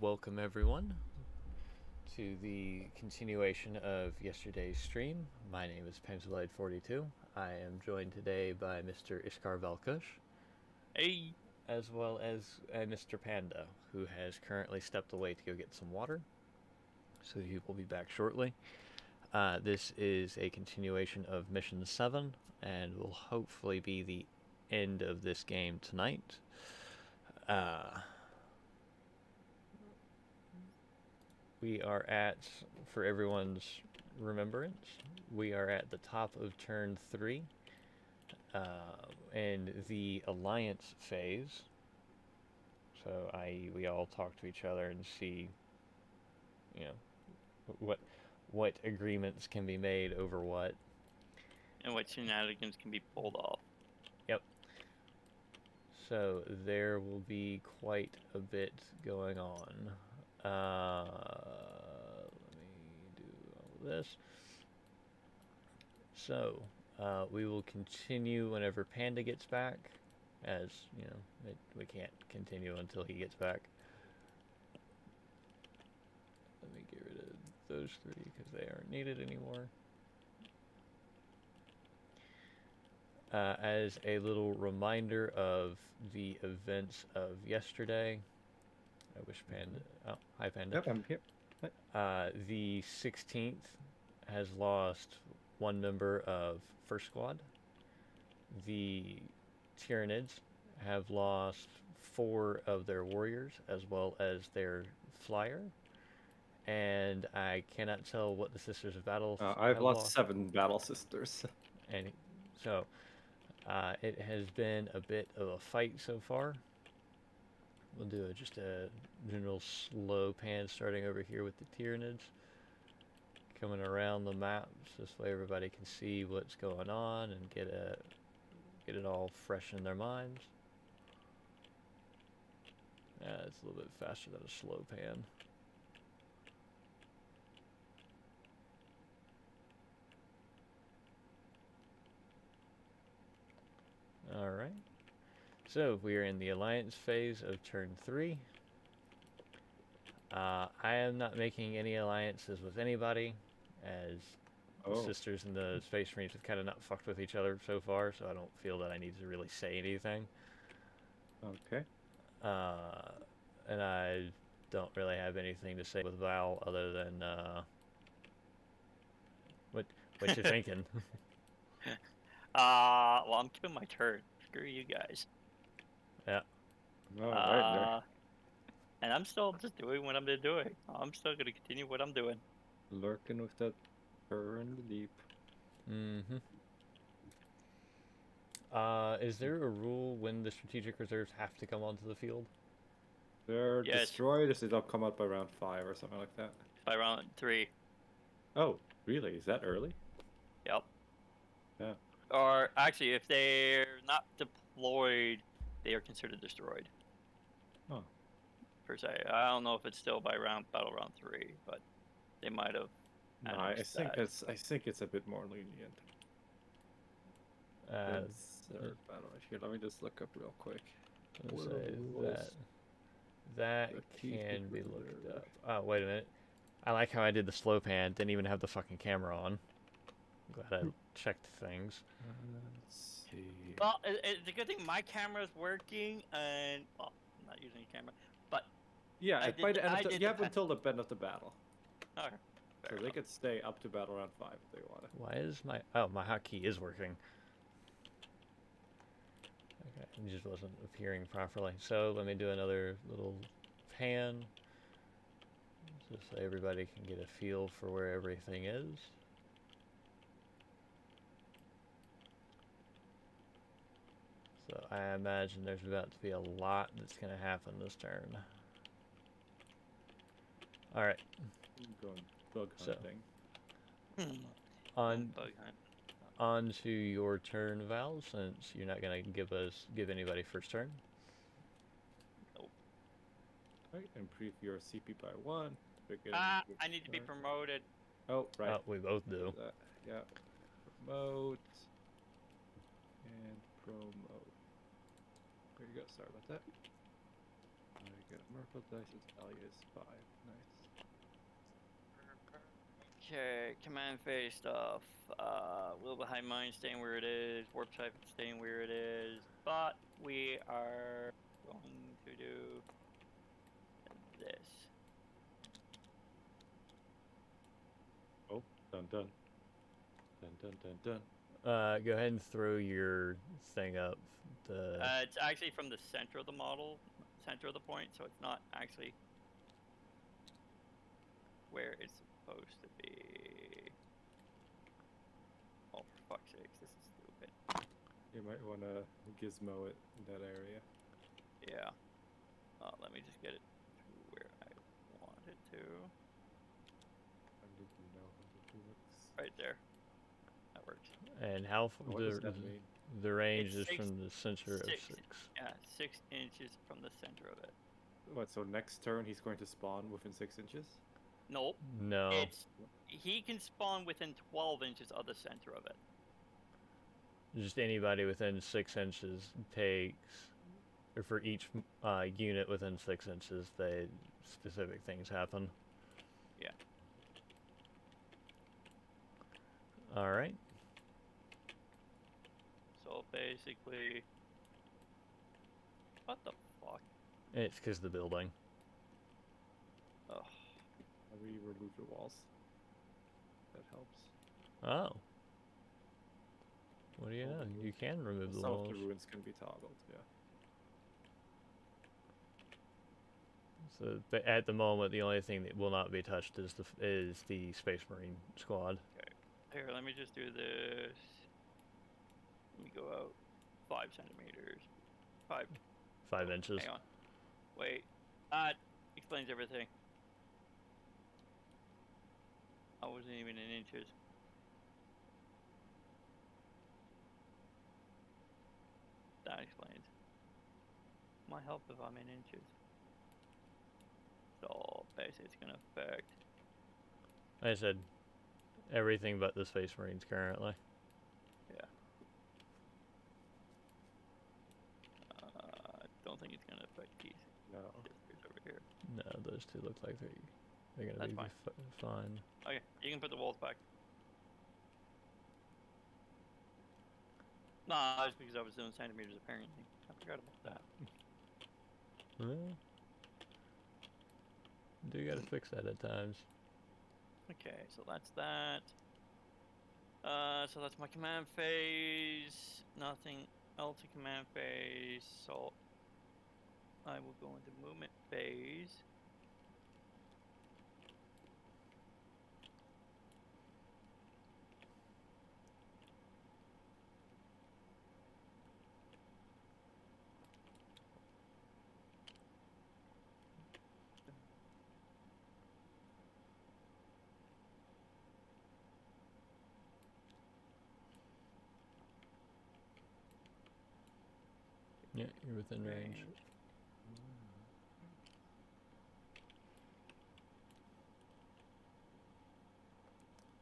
welcome everyone to the continuation of yesterday's stream. My name is Pamsblade42. I am joined today by Mr. Ishkar Velkush. Hey! As well as Mr. Panda, who has currently stepped away to go get some water. So he will be back shortly. This is a continuation of Mission 7, and will hopefully be the end of this game tonight. We are at, for everyone's remembrance, we are at the top of turn 3, in the alliance phase. So we all talk to each other and see, you know, what agreements can be made over what. And what shenanigans can be pulled off. Yep. So there will be quite a bit going on. Let me do all this. So, we will continue whenever Panda gets back, as, you know, we can't continue until he gets back. Let me get rid of those three, because they aren't needed anymore. As a little reminder of the events of yesterday, I wish Panda... Oh, hi Panda. Yep, I'm here. The 16th has lost one member of First Squad. The Tyranids have lost 4 of their warriors, as well as their flyer. And I cannot tell what the Sisters of Battle I've lost 7 Battle Sisters. And so, it has been a bit of a fight so far. We'll do just a general slow pan starting over here with the Tyranids. Coming around the maps, this way everybody can see what's going on and get it all fresh in their minds. It's a little bit faster than a slow pan. Alright. So, we are in the alliance phase of turn 3. I am not making any alliances with anybody, as the Sisters and the Space Marines have kind of not fucked with each other so far, so I don't feel that I need to really say anything. Okay. And I don't really have anything to say with Val other than, what you thinking? Well, I'm keeping my turn. Screw you guys. Yeah. Right and I'm still just doing what I'm doing. I'm still gonna continue what I'm doing. Lurking with that fur in the deep. Mm-hmm. Is there a rule when the strategic reserves have to come onto the field? They're destroyed, so they'll come out by round 5 or something like that. By round 3. Oh, really? Is that early? Yep. Yeah. Or actually, if they're not deployed, they are considered destroyed. Oh. Per se, I don't know if it's still by battle round 3, but they might have. No, I think it's a bit more lenient. Battle here. Let me just look up real quick. That can be looked up. Oh, wait a minute. I like how I did the slow pan. Didn't even have the fucking camera on. I'm glad I checked things. Let's see. Well, it's a good thing my camera's working, and well, I'm not using a camera, but yeah, by the end of you have until the end of the battle. Okay. So they could stay up to battle round 5 if they want to. Why is my my hotkey is working? Okay, it just wasn't appearing properly. So let me do another little pan, just so everybody can get a feel for where everything is. So I imagine there's about to be a lot that's going to happen this turn. Alright. Going bug hunting. On to your turn, Val, since you're not going to give anybody first turn. Nope. Right, improve your CP by 1. I need to be promoted. Oh, right. Oh, we both do. Yeah. Promote. And promote. There you go, sorry about that. I got Merkle dice's value is 5. Nice. Okay, command phase stuff. Will behind mine staying where it is, warp type staying where it is, but we are going to do this. Oh, dun dun. Dun dun dun dun. Go ahead and throw your thing up. It's actually from the center of the model, center of the point, so it's not actually where it's supposed to be. Oh, for fuck's sakes, this is stupid. You might want to gizmo it in that area. Yeah. Let me just get it to where I want it to. How did you know how to do it? Right there. That works. And how What does that mean? the range It's is from the center of 6. Yeah, 6 inches from the center of it. What, so next turn he's going to spawn within 6 inches? Nope. No. He can spawn within 12 inches of the center of it. Just anybody within 6 inches takes, or for each unit within 6 inches, specific things happen. Yeah. All right. So basically, what the fuck? It's because of the building. Ugh. We remove the walls. That helps. Oh. What do you know? You can remove the Some walls. of the ruins can be toggled, yeah. So, but at the moment, the only thing that will not be touched is the Space Marine squad. Okay. Here, let me just do this. Let me go out 5 centimeters. 5 inches. Hang on. Wait. That explains everything. I wasn't even in inches. That explains. My help if I'm in inches. So basically it's gonna affect. I said everything but the Space Marines currently. Yeah. I don't think it's gonna affect these. No. Sisters over here. No, those two look like they're gonna That's be fine. Okay, you can put the walls back. Nah, it's because I was doing centimeters apparently. I forgot about that. Well, do gotta fix that at times. Okay, so that's that. So that's my command phase. Nothing else in command phase. So I will go into movement phase. Yeah, you're within range.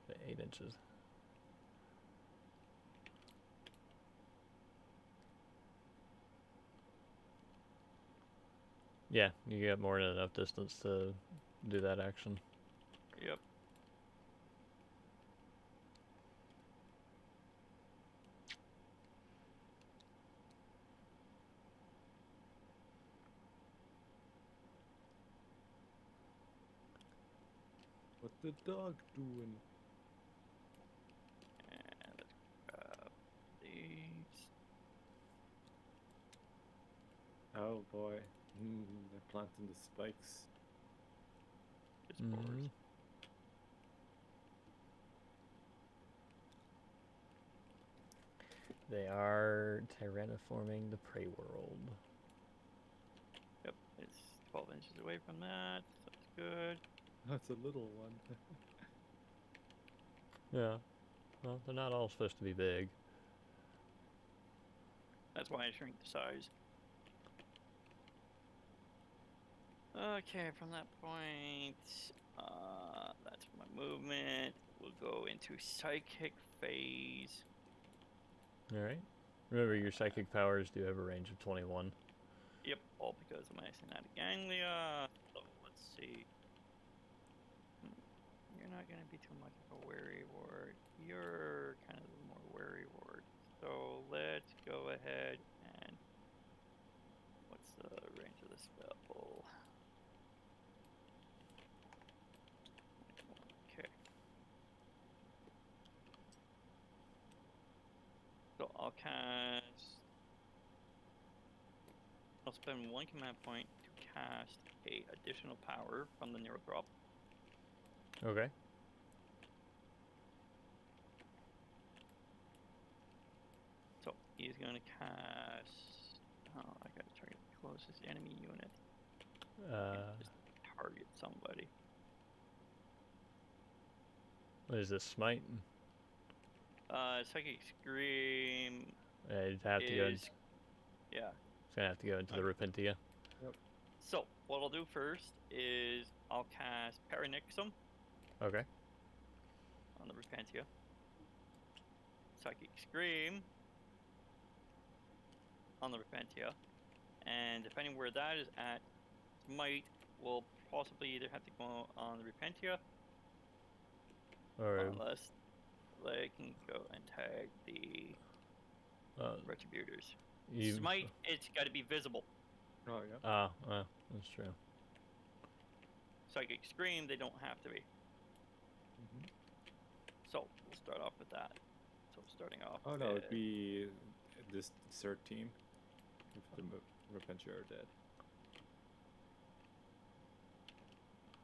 The 8 inches. Yeah, you get more than enough distance to do that action. Yep. What the dog doing? And let's grab these. Oh boy. They're planting the spikes. Just boards. They are terraforming the prey world. Yep, it's 12 inches away from that. So that's good. That's a little one. Yeah. Well, they're not all supposed to be big. That's why I shrink the size. Okay, from that point, that's my movement. We'll go into psychic phase. Alright. Remember, your psychic powers do have a range of 21. Yep. all because of my synaptic ganglia. So let's see. You're not going to be too much of a wary ward. You're kind of the more wary ward. So let's go ahead and... What's the range of the spell? Okay. So I'll spend 1 command point to cast a additional power from the Neurothrob. Okay. So he's going to cast... Oh, I got to target the closest enemy unit. Just target somebody. What is this, smite? Psychic Scream It'd have to go. Yeah. It's gonna have to go into the Repentia. Yep. So what I'll do first is I'll cast Paranixum Okay. on the Repentia. Psychic Scream on the Repentia, and depending where that is at, Smite will possibly either have to go on the Repentia, Or unless they can go and tag the Retributors. Smite, it's got to be visible. Oh yeah. That's true. Psychic Scream, they don't have to be. Mm-hmm. So we'll start off with that. So starting off. Oh no, it'd be this third team if the Repentia are dead.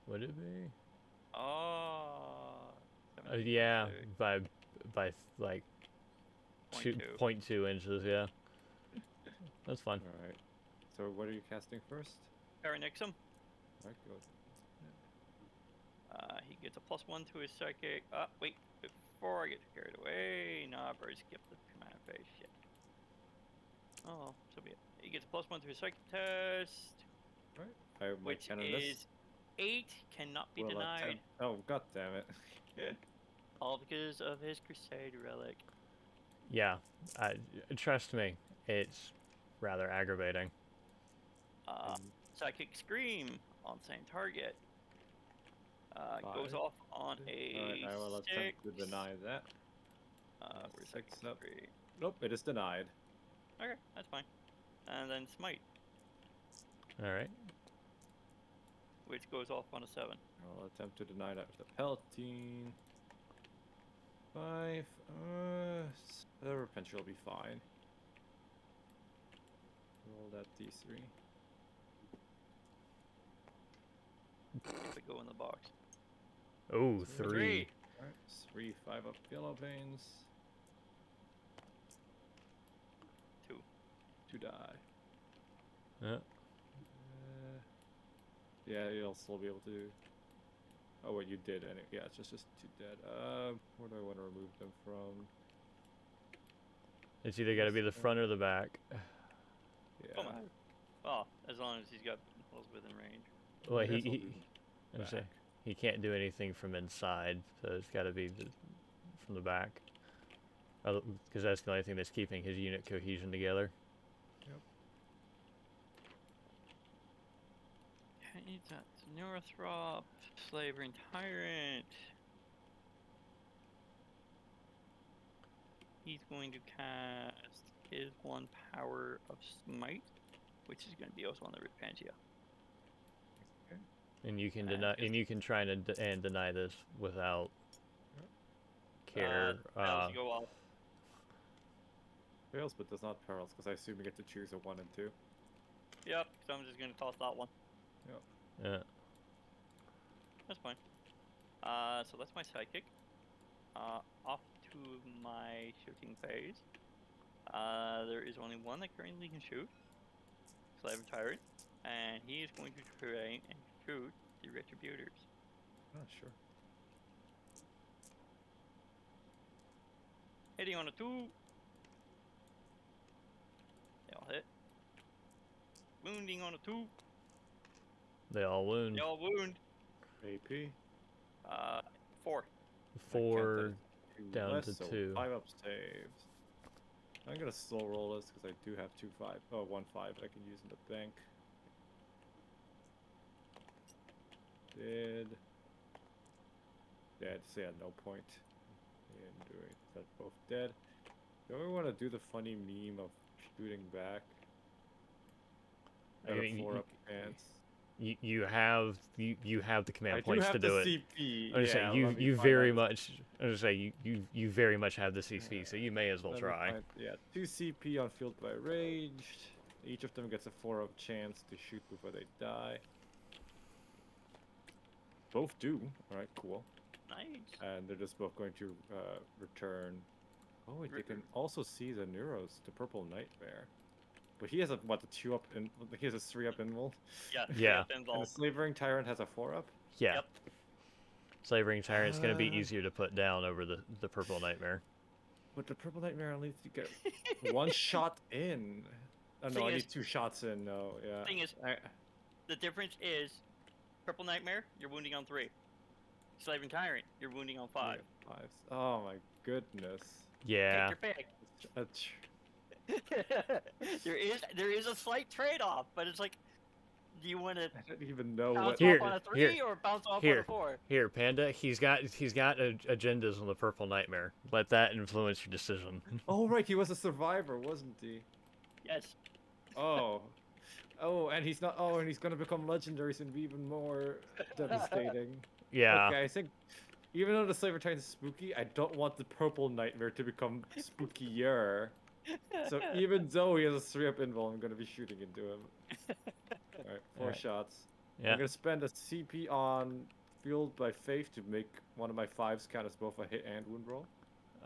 Would it be? Oh. Yeah, by like 0.2 inches. Yeah. That's fine. All right. So what are you casting first? Paranixum. Right, go. He gets a +1 to his psychic. Wait, before I get carried away, no, I've already skipped the command phase. Shit. Oh, so be it. He gets a +1 to his psychic test. Right. I have my which is 8, cannot be denied. Oh, god damn it. All because of his Crusade relic. Yeah, trust me, it's rather aggravating. Psychic Scream on same target. Goes off on a Alright, I will attempt to deny that. Where's 6 Psychic up. Scream? Nope, it is denied. Okay, that's fine. And then Smite, All right. which goes off on a 7. I'll attempt to deny that with the Palatine. 5. The Repentia will be fine. Roll that D3. If I go in the box. Oh, 3. Alright, 3, 5 up yellow veins. 2. 2 die. Yeah. Yeah, you'll still be able to. Oh, wait, you did, and yeah, it's just 2 dead. Where do I want to remove them from? It's either got to be the front or the back. Yeah. Oh my. Well, as long as he's got holes within range. Well, I guess I'll he do I was back. say, he can't do anything from inside, so it's got to be from the back. Because that's the only thing that's keeping his unit cohesion together. Yep. Okay, that's Neurothrop, Slaver and Tyrant. He's going to cast his 1 power of Smite, which is going to be also on the Repentia. And you can deny, and you can try and deny this without care. Fails to go off. Fails, but does not perils, because I assume you get to choose a 1 and 2. Yep, so I'm just going to toss that one. Yep. Yeah. That's fine. So that's my Psychic. Off to my shooting phase. There is only one that currently can shoot. Slaver Tyrant. And he is going to try and shoot the Retributors. Oh, sure. Hitting on a 2. They all hit. Wounding on a 2. They all wound. They all wound. AP. 4. 4 down less, to so 2. 5 up saves. I'm gonna slow roll this because I do have 2 5. Oh, 1 5 that I can use in the bank. mid. Yeah, I'd say at no point in doing that. Both dead. Don't we want to do the funny meme of shooting back? I Got a mean, 4-up pants. you have the command I do points have to the do it. CP. I'm gonna say Yeah, you let me you find very out. much. I'm gonna say you very much have the CP, so you may as well Let me try. find- yeah, 2 CP on field by raged. Each of them gets a 4-up chance to shoot before they die. Both do. Alright, cool. Nice. And they're just both going to return. Oh wait, they can also see the Neuros, the purple nightmare. But he has a what, a 2-up in he has a 3-up involved? Yeah. Yeah. Yep, And the involved. Slavering Tyrant has a 4-up? Yeah. Yep. Slavering Tyrant's gonna be Uh, easier to put down over the purple nightmare. But the purple nightmare only needs to get 1 shot in. Oh no, Thing I is- need 2 shots in, no, yeah. Thing is, the difference is, Purple Nightmare, you're wounding on 3. Slaving Tyrant, you're wounding on 5. Yeah, 5. Oh my goodness. Yeah. Take your pick. That's there is a slight trade-off, but it's like, do you want to I don't even know bounce what. Here, off on a 3 or bounce off on a 4? Here, Panda. He's got agendas on the purple nightmare. Let that influence your decision. Oh right, he was a survivor, wasn't he? Yes. Oh. Oh, and he's not. Oh, and he's gonna become legendary, so it'll be even more devastating. Yeah. Okay, I think even though the Slaver Titan's spooky, I don't want the purple nightmare to become spookier. So even though he has a 3-up invul, I'm gonna be shooting into him. Alright, 4 Alright. shots. Yeah. I'm gonna spend a CP on Fueled by Faith to make one of my 5s count as both a hit and wound roll.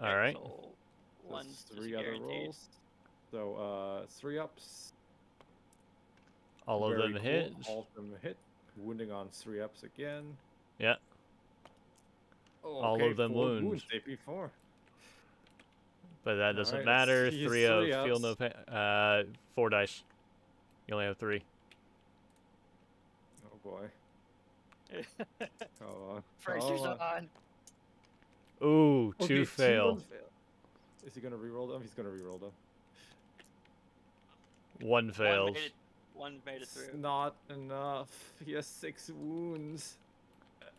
All right. So, So one's it's 3 other guaranteed. rolls. So 3-ups. All of Very them cool. hits. All of them hit. Wounding on 3-ups again. Yeah. Oh, All okay, of them 4 wounds. wounds. AP4. But that doesn't Alright, matter. let's see his 3 of 3 feel no ups. pain. 4 dice. You only have 3. Oh boy. Hold on. Pressure's Hold on. Ooh, Okay, 2 fail. Is he gonna reroll them? He's gonna reroll them. 1 fails. One made it It's through. not enough. He has 6 wounds.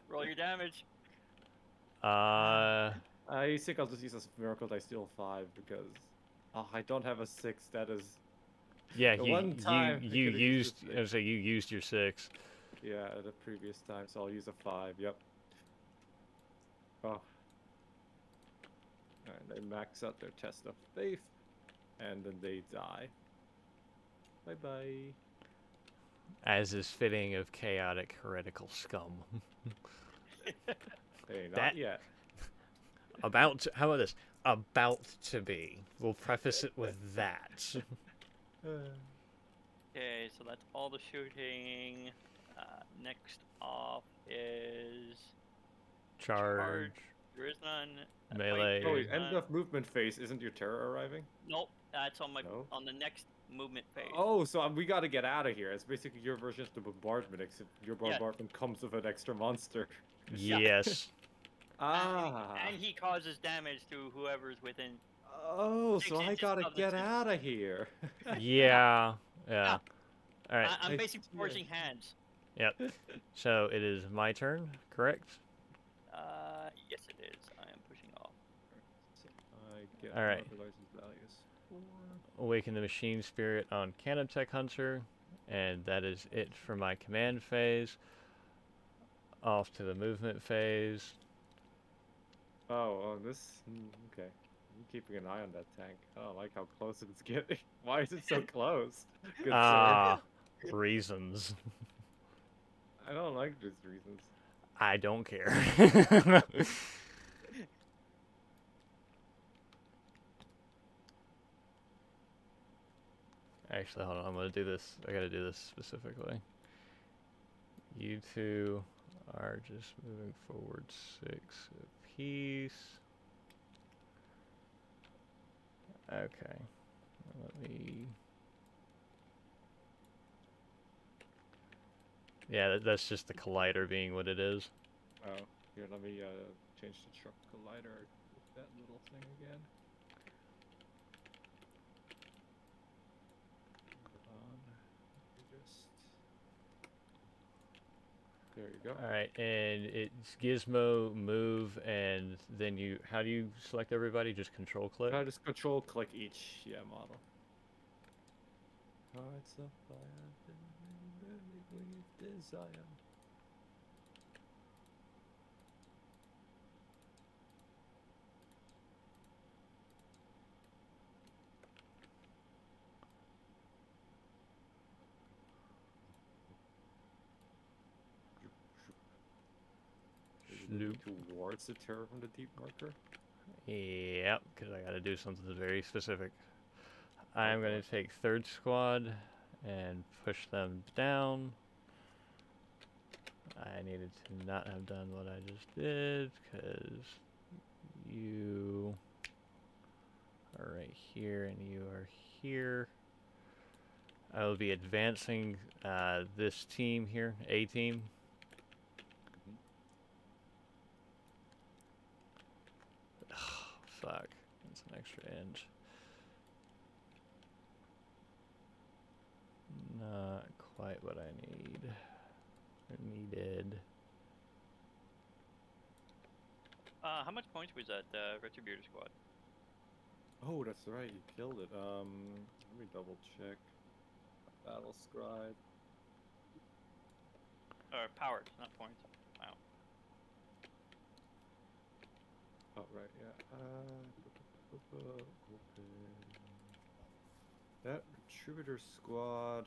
Roll your damage. Uh, I think I'll just use a miracle dice deal 5 because I don't have a 6. That is yeah. The You one time I you could've used. used a I was say you used your 6. yeah the previous time, so I'll use a 5. Yep. Oh. Alright, they max out their test of faith, and then they die. Bye bye. As is fitting of chaotic heretical scum. Hey, not That- yet. About to, how about this? About to be. We'll preface it with that. Okay, so that's all the shooting. Next off is Charge. There is none. Melee. Oh, wait, there's end none. of movement phase. Isn't your terror arriving? Nope, that's on my No? on the next movement phase. Oh, so we gotta get out of here. It's basically your version of the bombardment, except your Yeah. bombardment comes with an extra monster. Yeah. Yes. Ah. And he causes damage to whoever's within. Oh, 6 so I inches gotta of the get center. out of here. Yeah. Yeah. All right. I'm I basically see. forging hands. Yep. So it is my turn, correct? Yes it is. I am pushing off. I get All right. fertilizer's values. Awaken the machine spirit on Canoptech Hunter, and that is it for my command phase. Off to the movement phase. Oh, this. Okay. I'm keeping an eye on that tank. I don't like how close it's getting. Why is it so close? Good sir. Ah, reasons. I don't like these reasons. I don't care. Actually, hold on. I'm gonna do this. I gotta do this specifically. You two are just moving forward 6 apiece. Okay. Let me. Yeah, that's just the collider being what it is. Oh, here, let me change the truck collider with that little thing again. Hold on. Let me just. There you go. All right, and it's Gizmo, move, and then you. How do you select everybody? Just control click. I just control click each model. Hearts of fire, with desire. Sloop. Towards the terror from the deep marker. Yep, because I got to do something very specific. I'm going to take third squad and push them down. I needed to not have done what I just did because you are right here and you are here. I will be advancing this team here, A team. Fuck, that's an extra inch. Not quite what I need. Or needed. How much points was that Retributor squad? Oh, that's right, you killed it. Let me double check. Battle scribe. Or powered, not points. Wow. Oh, right, yeah. Open. That Retributor squad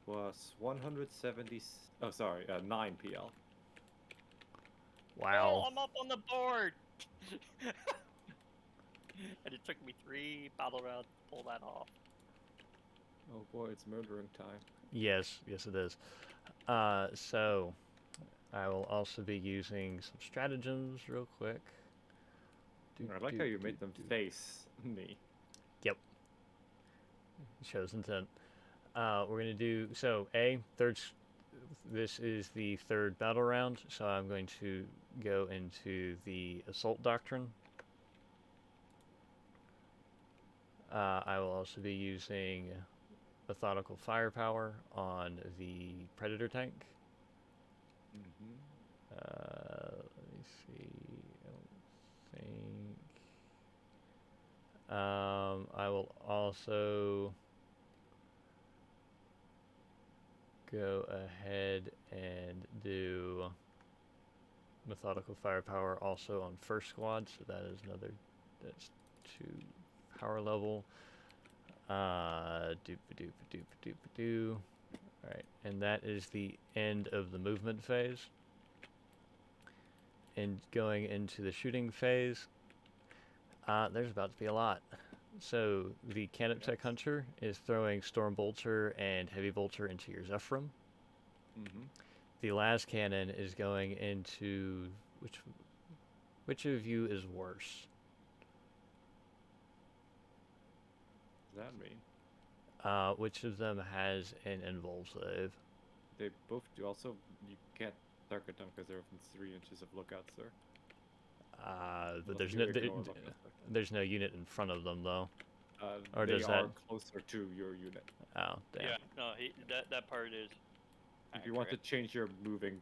was 170. Oh, sorry, 9 PL. Wow. Oh, I'm up on the board! And it took me 3 battle rounds to pull that off. Oh boy, it's murdering time. Yes, yes it is. So, I will also be using some stratagems real quick. I like how you made them face me. Yep. Shows intent. We're going to do, so this is the third battle round, so I'm going to go into the assault doctrine. I will also be using methodical firepower on the predator tank. Let me see. I don't think. I will also go ahead and do methodical firepower also on first squad, so that is that's 2 power level. Doop-a-doop-a-doop-a-doop-a-doo. Alright, and that is the end of the movement phase. And going into the shooting phase, there's about to be a lot. So the Canoptech Hunter is throwing Storm Bolter and Heavy Bolter into your Zephyrum. The Las Cannon is going into which of you is worse? What does that mean? Which of them has an invuln save? They both do. Also, you can't target them because they're within 3 inches of lookout, sir. But Unless you ignore lookout. there's no unit in front of them though. Or They does are that? closer to your unit. Oh, damn. Yeah, no, that part is. If you want to accurate. change your movement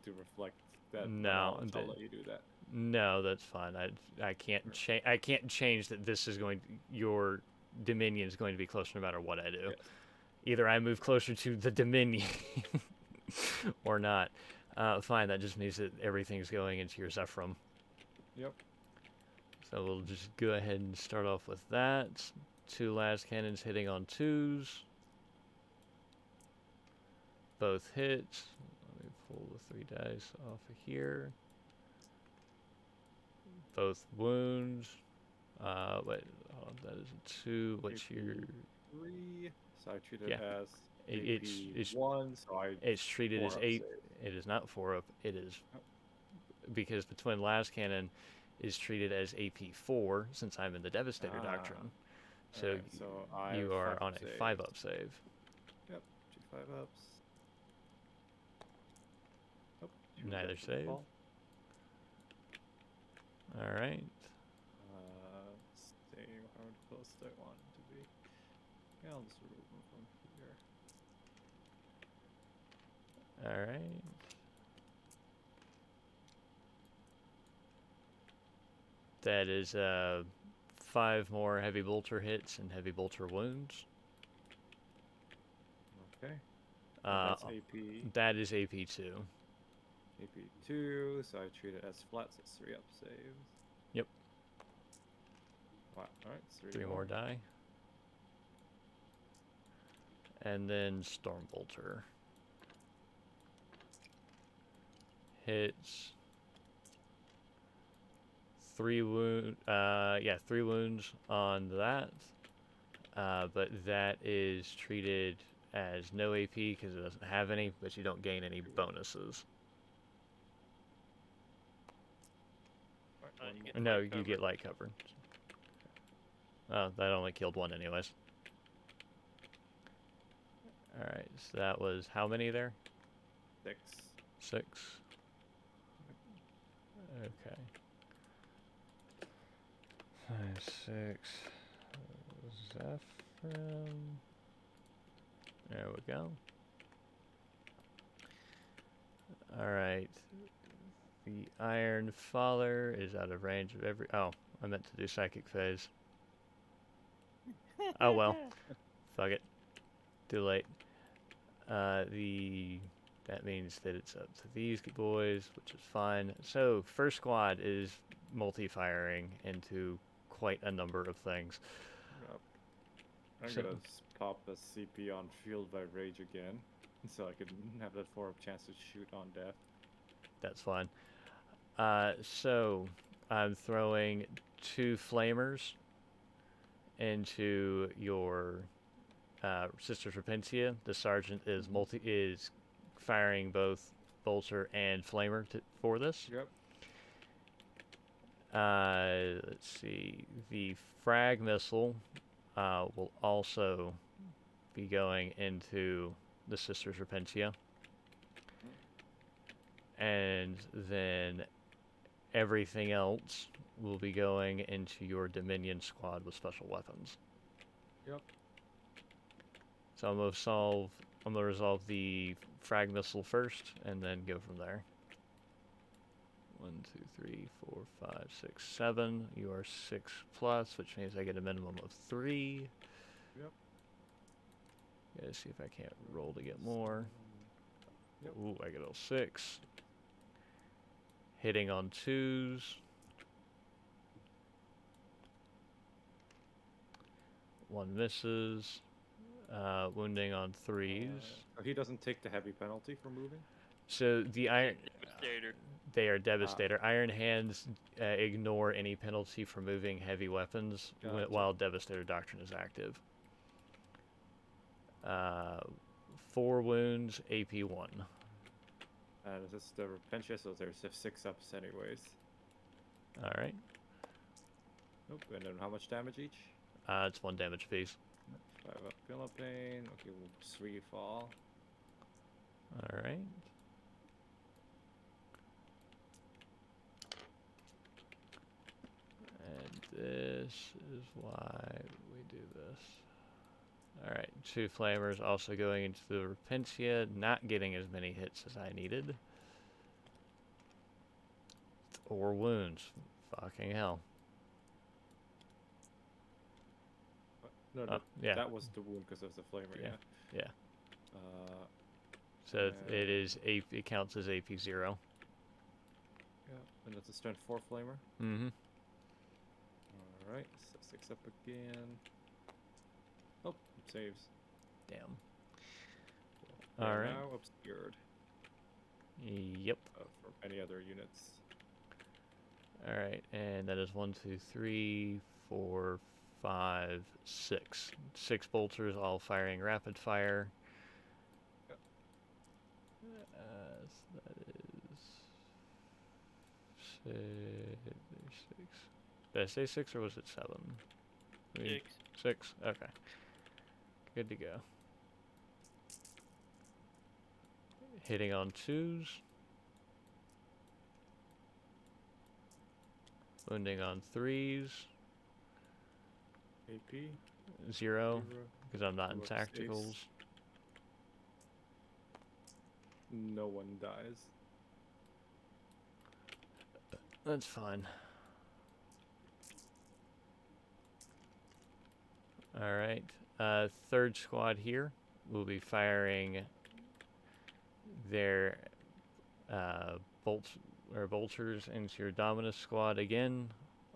to reflect that, No, I'll let you do that. No, that's fine. I can't change. I can't change that. This is going. Your Dominion is going to be closer no matter what I do. Yes. Either I move closer to the Dominion, or not. Fine. That just means that everything's going into your Zephyrum. Yep. So we'll just go ahead and start off with that. 2 las cannons hitting on 2s. Both hits. Let me pull the 3 dice off of here. Both wounds. Wait, hold on, that is a 2. What's your... 3. So I treat it Yeah. as It's 1, so it's treated as 8. Save. It is not 4 up. It is... Because the Twin Las Cannon is treated as AP 4, since I'm in the Devastator Doctrine. So, Alright, so you are on a save. 5-up save. Yep, 2 5-ups. Oh, Neither save. Alright. Staying how close I want it to be. Yeah, I'll just remove them from here. Alright. That is 5 more heavy bolter hits and heavy bolter wounds. Okay. And that's AP. That is AP2. AP2, so I treat it as flat, so 3 up saves. Yep. Wow, alright, 3 more die. And then Storm Bolter. Hits 3 wounds on that. But that is treated as no AP because it doesn't have any, but you don't gain any bonuses. No, you get light cover. Oh, that only killed 1 anyways. Alright, so that was how many there? 6. 6. Okay. 5, 6. Zephyrim. There we go. Alright. The Iron Father is out of range of every... Oh, I meant to do Psychic Phase. Oh well. Fuck it. Too late. That means that it's up to these boys, which is fine. So, first squad is multi-firing into quite a number of things. Yep. I'm gonna pop a CP on Fueled by Rage again, so I can have that 4-up chance to shoot on death. That's fine. So, I'm throwing 2 flamers into your Sisters Repentia. The sergeant is firing both bolter and flamer for this. Yep. Let's see. The frag missile will also be going into the Sisters Repentia. And then everything else will be going into your Dominion squad with special weapons. Yep. So I'm gonna resolve the frag missile first, and then go from there. 1, 2, 3, 4, 5, 6, 7. You are 6 plus, which means I get a minimum of 3. Yep. Gotta see if I can't roll to get more. Yep. Ooh, I get a 6. Hitting on 2s. One misses. Wounding on 3s. Oh, he doesn't take the heavy penalty for moving? So the iron... Devastator. They are Devastator. Iron Hands ignore any penalty for moving heavy weapons while Devastator Doctrine is active. 4 wounds, AP 1. This is the Repentia, so there's 6 ups anyways. Alright. Nope, and then how much damage each? It's 1 damage piece. 5 up Philippine. Okay, we'll 3 fall. Alright. And this is why we do this. Alright, 2 flamers also going into the Repentia, not getting as many hits as I needed. Or wounds. Fucking hell. No, yeah. that was the wound because of the flamer, yeah. Yeah. So Yeah. it is it counts as AP 0. Yeah, and that's a strength 4 flamer. Mm-hmm. Alright, so 6 up again. Oh, it saves. Damn. We are Alright. now obscured Yep. from any other units. Alright, and that is 1, 2, 3, 4, 5, 6. 6 bolters, all firing rapid fire. Yep. So that is 6. Did I say 6 or was it 7? 6. 6? Okay. Good to go. Hitting on 2s. Wounding on 3s. AP? 0, because I'm not in Two up saves. tacticals. no one dies. That's fine. Alright. Third squad here will be firing their bolters into your Dominus squad again.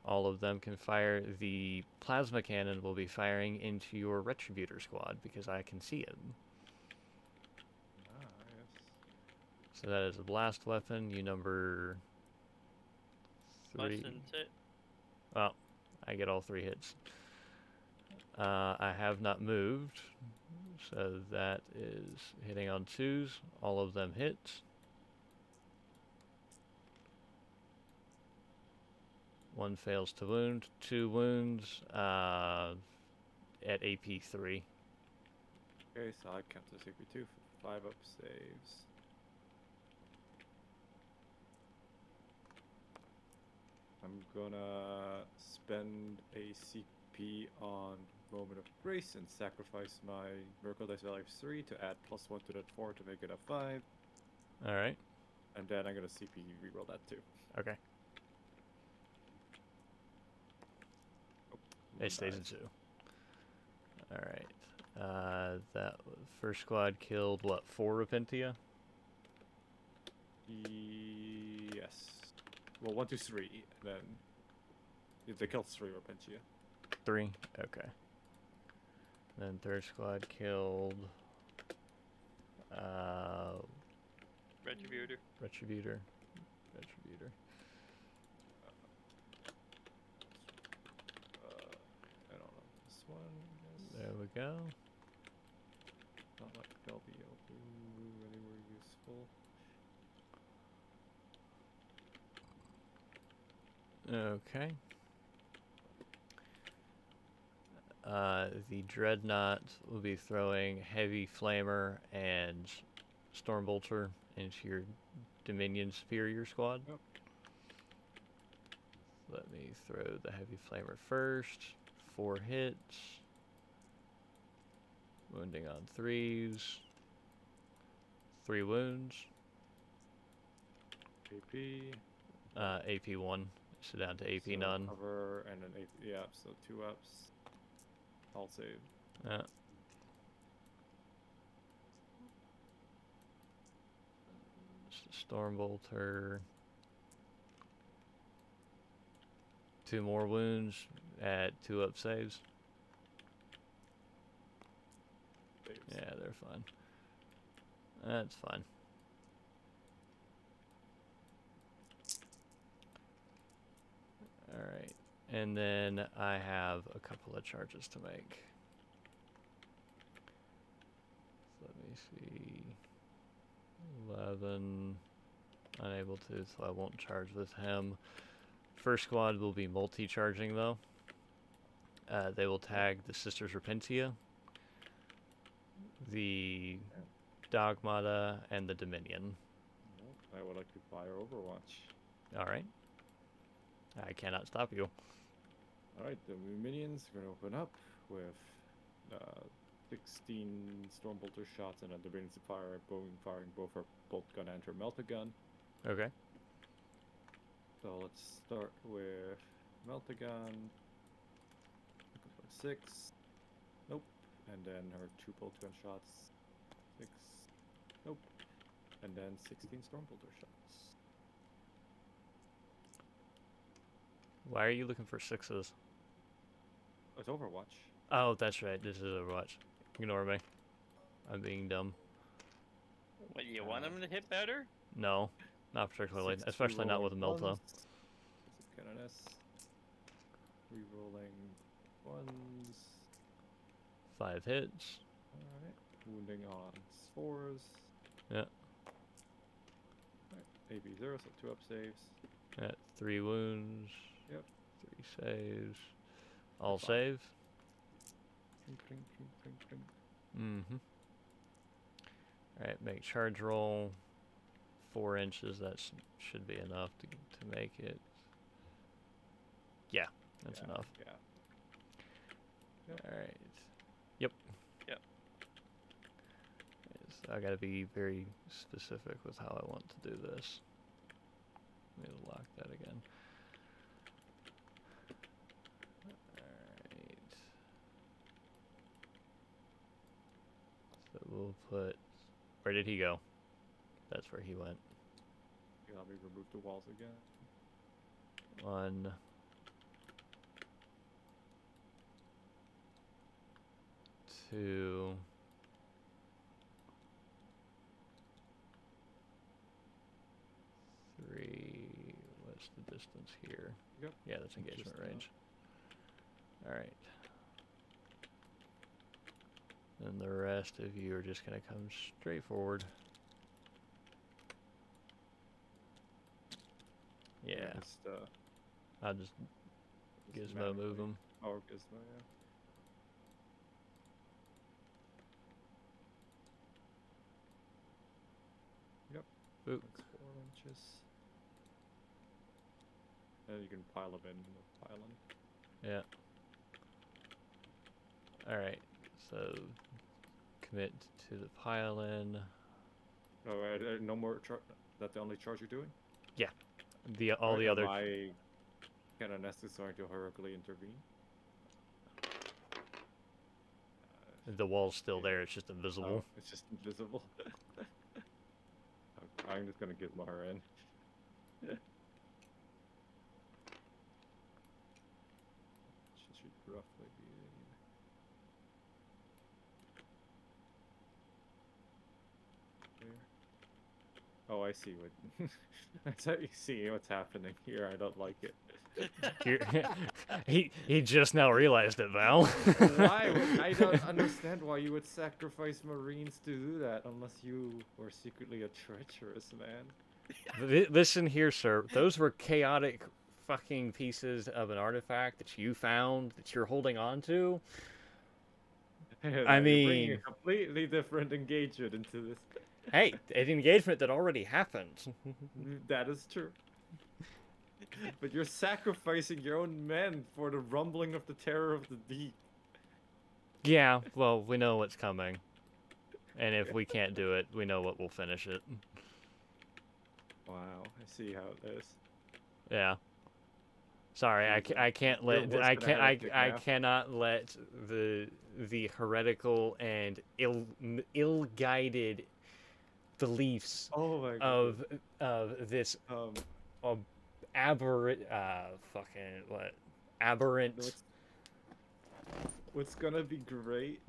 All of them can fire. The plasma cannon will be firing into your Retributor squad because I can see it. Ah, yes. So that is a blast weapon. You number 3. License it. Well, I get all 3 hits. I have not moved, so that is hitting on 2s. All of them hit. One fails to wound. 2 wounds at AP 3. Okay, so I count this AP2 for 5 up saves. I'm gonna spend a CP on Moment of Grace and sacrifice my Miracle Dice value of 3 to add +1 to that 4 to make it a 5. Alright. And then I'm gonna CP reroll that too. Okay. It stays in 2. Alright. That first squad killed, what, 4 Repentia? Yes. Well, 1, 2, 3, and then they killed 3 Repentia. 3? Okay. Then third squad killed Retributor. Retributor. I don't know. This one, I guess. There we go. Not like they'll be able to move anywhere useful. Okay. The Dreadnought will be throwing Heavy Flamer and Stormbolter into your Dominion Superior squad. Yep. Let me throw the Heavy Flamer first. 4 hits. Wounding on 3s. 3 wounds. AP. AP 1. So down to AP so none. Cover and an AP. Yeah, so 2 ups. All save. Yeah. Stormbolter. 2 more wounds at 2 up saves. Saves. Yeah, they're fine. That's fine. Alright. And then I have a couple of charges to make. Let me see. 11. Unable to, so I won't charge with him. First squad will be multi-charging though. They will tag the Sisters Repentia, the Dogmata, and the Dominion. I would like to fire Overwatch. Alright. I cannot stop you. Alright, the minions are going to open up with 16 Stormbolter shots and a Dominion fire, firing both her bolt gun and her melta gun. Okay. So let's start with melta gun. 6. Nope. And then her 2 bolt gun shots. 6. Nope. And then 16 Stormbolter shots. Why are you looking for 6s? It's Overwatch. Oh, that's right. This is Overwatch. Ignore me. I'm being dumb. What, you want them to hit better? No, not particularly. 6 Especially not with a rerolling Melta. ones. This is Canoness. Rerolling 1s. 5 hits. Alright. Wounding on 4s. Yeah. Alright. AB 0, so 2 up saves. Yeah, 3 wounds. Yep. 3 saves. All Fine. save. Clink, clink, clink, clink, clink. Mm-hmm. Alright, make charge roll. 4 inches, that should be enough to make it. Yeah, that's Yeah, enough. Yeah. Yep. Alright. Yep. Yep. Yes, So I gotta be very specific with how I want to do this. Let me lock that again. Alright. So we'll put... Where did he go? That's where he went. You let me remove the walls again. 1, 2, 3. What's the distance here? Yep. Yeah, that's engagement Just range. All right. And the rest of you are just going to come straight forward. Yeah. Just, I'll just gizmo move them. Oh, gizmo, yeah. Yep. Boop. That's 4 inches. And you can pile them in the pylon. Yeah. All right. So commit to the pylon. Oh, no more charge. That's the only charge you're doing? All the other. Am I kind of necessary to heroically intervene? The wall's still there. It's just invisible. Oh, it's just invisible. I'm just gonna gizmo her in. Should roughly be. There. Oh, I see what. That's how you see what's happening here. I don't like it. he just now realized it, Val. Why? I don't understand why you would sacrifice Marines to do that unless you were secretly a treacherous man. Listen here, sir. Those were chaotic fucking pieces of an artifact that you found that you're holding on to. I You're bringing mean, a completely different engagement into this. hey, an engagement that already happened. That is true. But you're sacrificing your own men for the rumbling of the terror of the deep. Yeah, well, we know what's coming. And if we can't do it, we know what will finish it. Wow, I see how it is. Yeah. Sorry, I can't You're let worse I than a can't heretic I now. cannot let the heretical and ill-guided beliefs Oh my god. of this Um, aberrant fucking what aberrant. what's gonna be great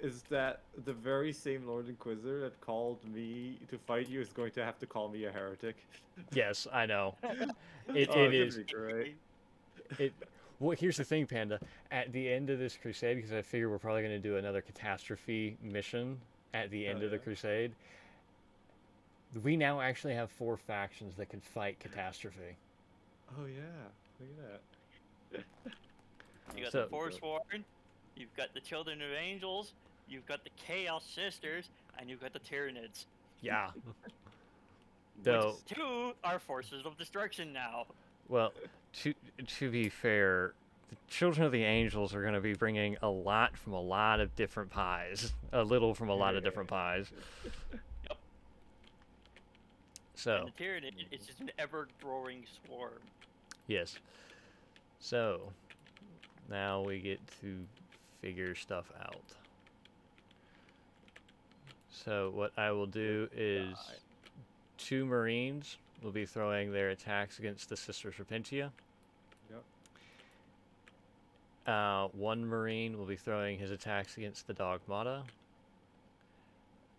is that the very same Lord Inquisitor that called me to fight you is going to have to call me a heretic. Yes, I know. Oh, It it's is. gonna be great. It. Well, here's the thing, Panda. At the end of this crusade, because I figure we're probably going to do another catastrophe mission at the end of the crusade, we now actually have 4 factions that can fight catastrophe. Oh yeah, look at that. You got So- the Forsworn, you've got the Children of Angels, you've got the Chaos Sisters, and you've got the Tyranids. Yeah. Which Though, 2 are forces of destruction now. well, to be fair, the Children of the Angels are going to be bringing a lot from a lot of different pies. A little from a lot of different pies. Yep. So, And the Tyranid is just an ever-growing swarm. yes. So, now we get to figure stuff out. So, what I will do is 2 Marines will be throwing their attacks against the Sisters Repentia. Yep. 1 Marine will be throwing his attacks against the Dogmata.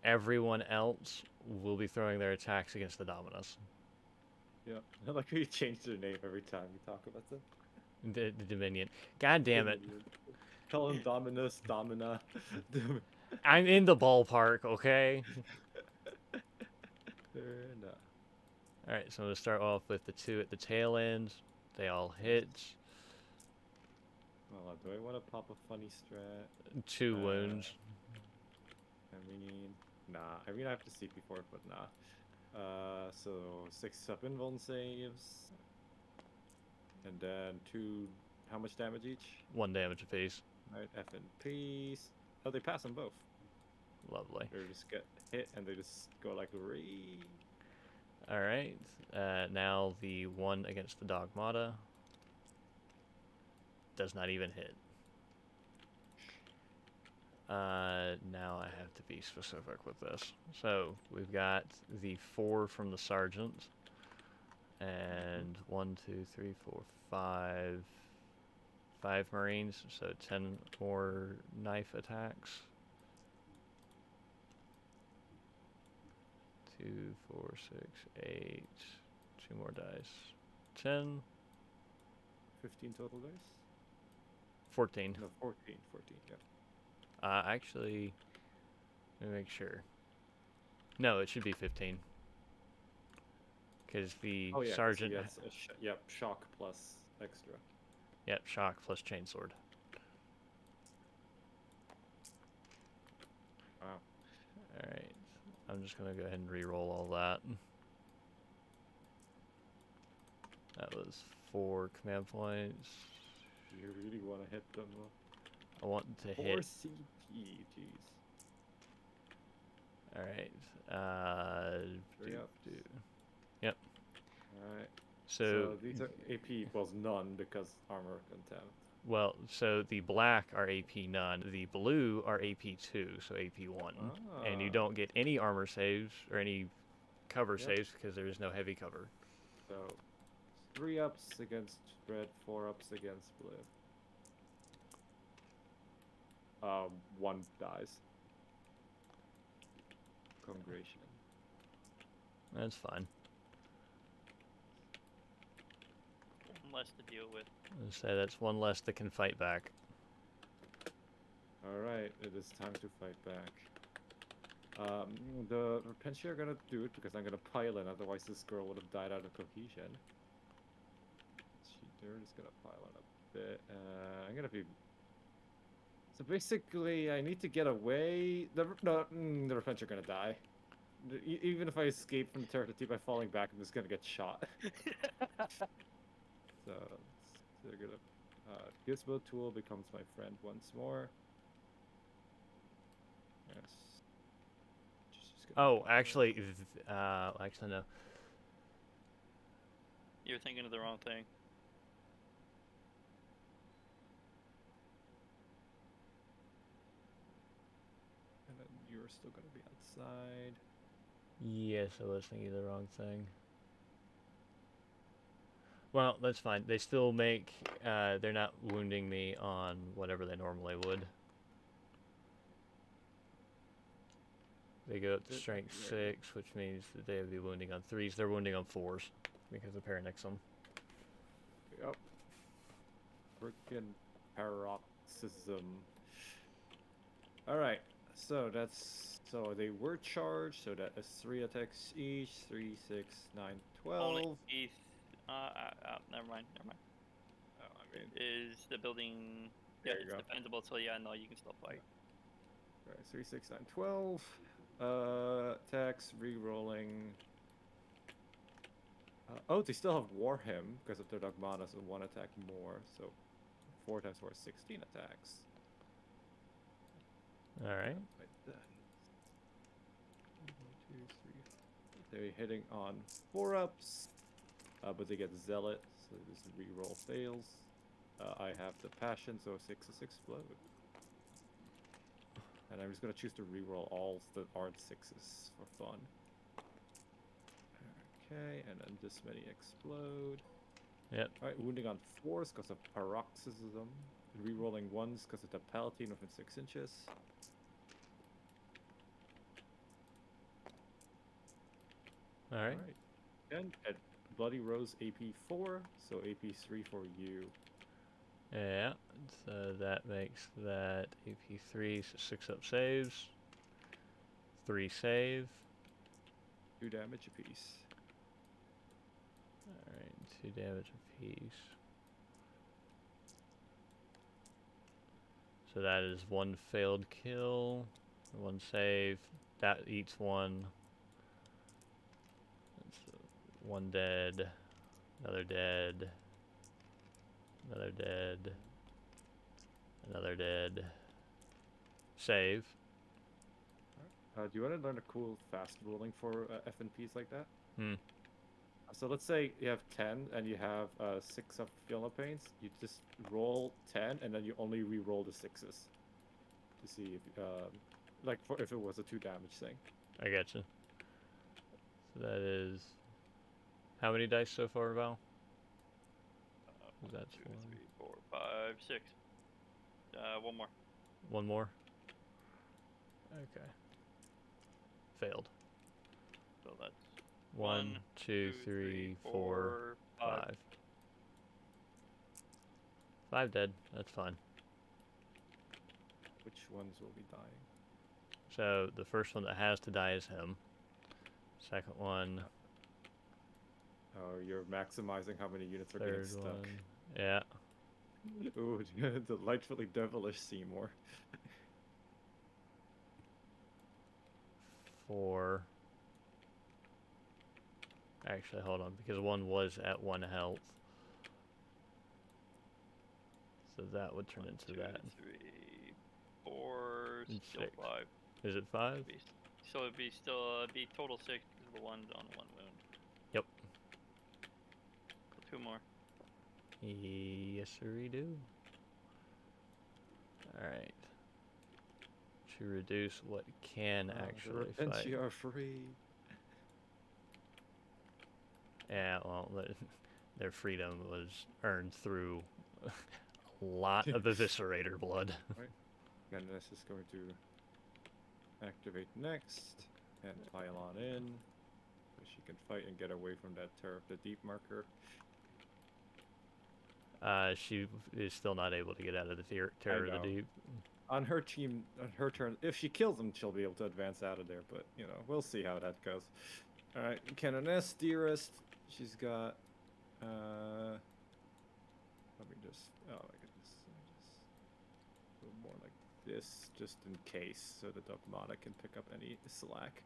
Everyone else will be throwing their attacks against the Dominus. Yep. I like how you change their name every time you talk about them. The Dominion. God damn it. Call him Dominus, Domina. I'm in the ballpark, okay? Alright, so I'm going to start off with the 2 at the tail end. They all hit. Well, do I want to pop a funny strat? 2 wounds. Nah. I mean, I have to see before, but nah. So 6 up invuln saves. And then 2, how much damage each? 1 damage apiece. Right, F and peace. Oh, they pass them both. Lovely. They just get hit and they just go like ree. All right. Now the one against the Dogmata does not even hit. Now I have to be specific with this. So we've got the 4 from the Sergeant, and 1, 2, 3, 4, 5 Marines, so 10 more knife attacks. 2, 4, 6, 8, 2 more dice. 10, 15 total dice? 14. No, 14, yeah. Actually, let me make sure. No, it should be 15. Because the Oh yeah, Sergeant... Yes, yep, shock plus extra. Yep, shock plus chainsword. Wow. Alright, I'm just going to go ahead and re-roll all that. That was 4 command points. You really want to hit them. I want to 4 hit... CP, jeez. Alright, 3 up. Yep. Alright. So these are AP equals none because armor contempt. well, so the black are AP none, the blue are AP 2, so AP 1. And you don't get any armor saves or any cover saves because there is no heavy cover. So 3 ups against red, 4 ups against blue. 1 dies. Congratulations. That's fine. Less to deal with. I'll say that's 1 less that can fight back. Alright, it is time to fight back. The Repentia are gonna do it because I'm gonna pile in, otherwise this girl would have died out of cohesion. They're just gonna pile in a bit. I'm gonna be... So basically, I need to get away. The Repentia are gonna die. Even if I escape from the turret by falling back, I'm just gonna get shot. So they're gonna... Gizmo Tool becomes my friend once more. Yes. Oh, actually, actually no. You're thinking of the wrong thing. And then you're still gonna be outside. Yes, I was thinking of the wrong thing. Well, that's fine. They still make, they're not wounding me on whatever they normally would. They go up to strength 6, which means that they would be wounding on 3s. They're wounding on 4s because of Paranixum. Yep. Frickin' paroxysm. Alright, so that's... So they were charged, so that is 3 attacks each. 3, 6, 9, 12. Only never mind. Oh, I mean... Is the building... Yeah, it's go. defendable, so yeah, no, you can still fight. Alright, 3, 6, 9, 12. Attacks, re-rolling. Oh, they still have Warhammer because of their Dogmata, so 1 attack more. So 4 times 4 is 16 attacks. Alright. Like that. 1, 2, 3. They're hitting on 4 ups, but they get Zealot, so this re-roll fails. I have the Passion, so 6 is explode. And I'm just gonna choose to re-roll all that aren't 6s for fun. Okay, and then this many explode. Yep. Alright, wounding on 4s because of paroxysm. Re-rolling 1s because of the Palatine within 6 inches. Alright. And at Bloody Rose AP 4, so AP 3 for you. Yeah, so that makes that AP 3, so 6 up saves. 3 save. 2 damage apiece. Alright, 2 damage apiece. So that is 1 failed kill, 1 save. That eats 1. That's 1 dead, another dead, another dead, another dead. Save. Do you want to learn a cool fast ruling for FNPs like that? Hmm. So let's say you have 10 and you have 6 of Feel No Pains. You just roll 10 and then you only re-roll the 6s to see if, like, for if it was a 2 damage thing. I gotcha. So that is how many dice so far, Val? That's 2, one. 3, 4, 5, 6. One more. One more. Okay. Failed. So that's 1, 2, 3, 4, 5. 5 dead. That's fine. Which ones will be dying? So the first one that has to die is him. Second one. Oh, you're maximizing how many units are Third getting stuck. one. Yeah. Ooh, delightfully devilish Seymour. 4. Actually, hold on, because one was at 1 health. So that would turn 1, into 2, that. 3, 4, And still 6. 5. Is it 5? So it'd be still be total 6 because the one's on 1 wound. Yep. So 2 more. Yes, sir, we do. Alright. To reduce what can actually fight. You are free. Yeah, well, their freedom was earned through a lot of eviscerator blood. Right. And this is going to activate next and pile on in. So she can fight and get away from that Terror of the Deep marker. She is still not able to get out of the Terror of the Deep. On her team, on her turn, if she kills him, she'll be able to advance out of there. But, you know, we'll see how that goes. Alright, Canoness, Dearest. She's got, let me just, oh my goodness. Let me just go more like this, just in case, so the Dogmata can pick up any slack.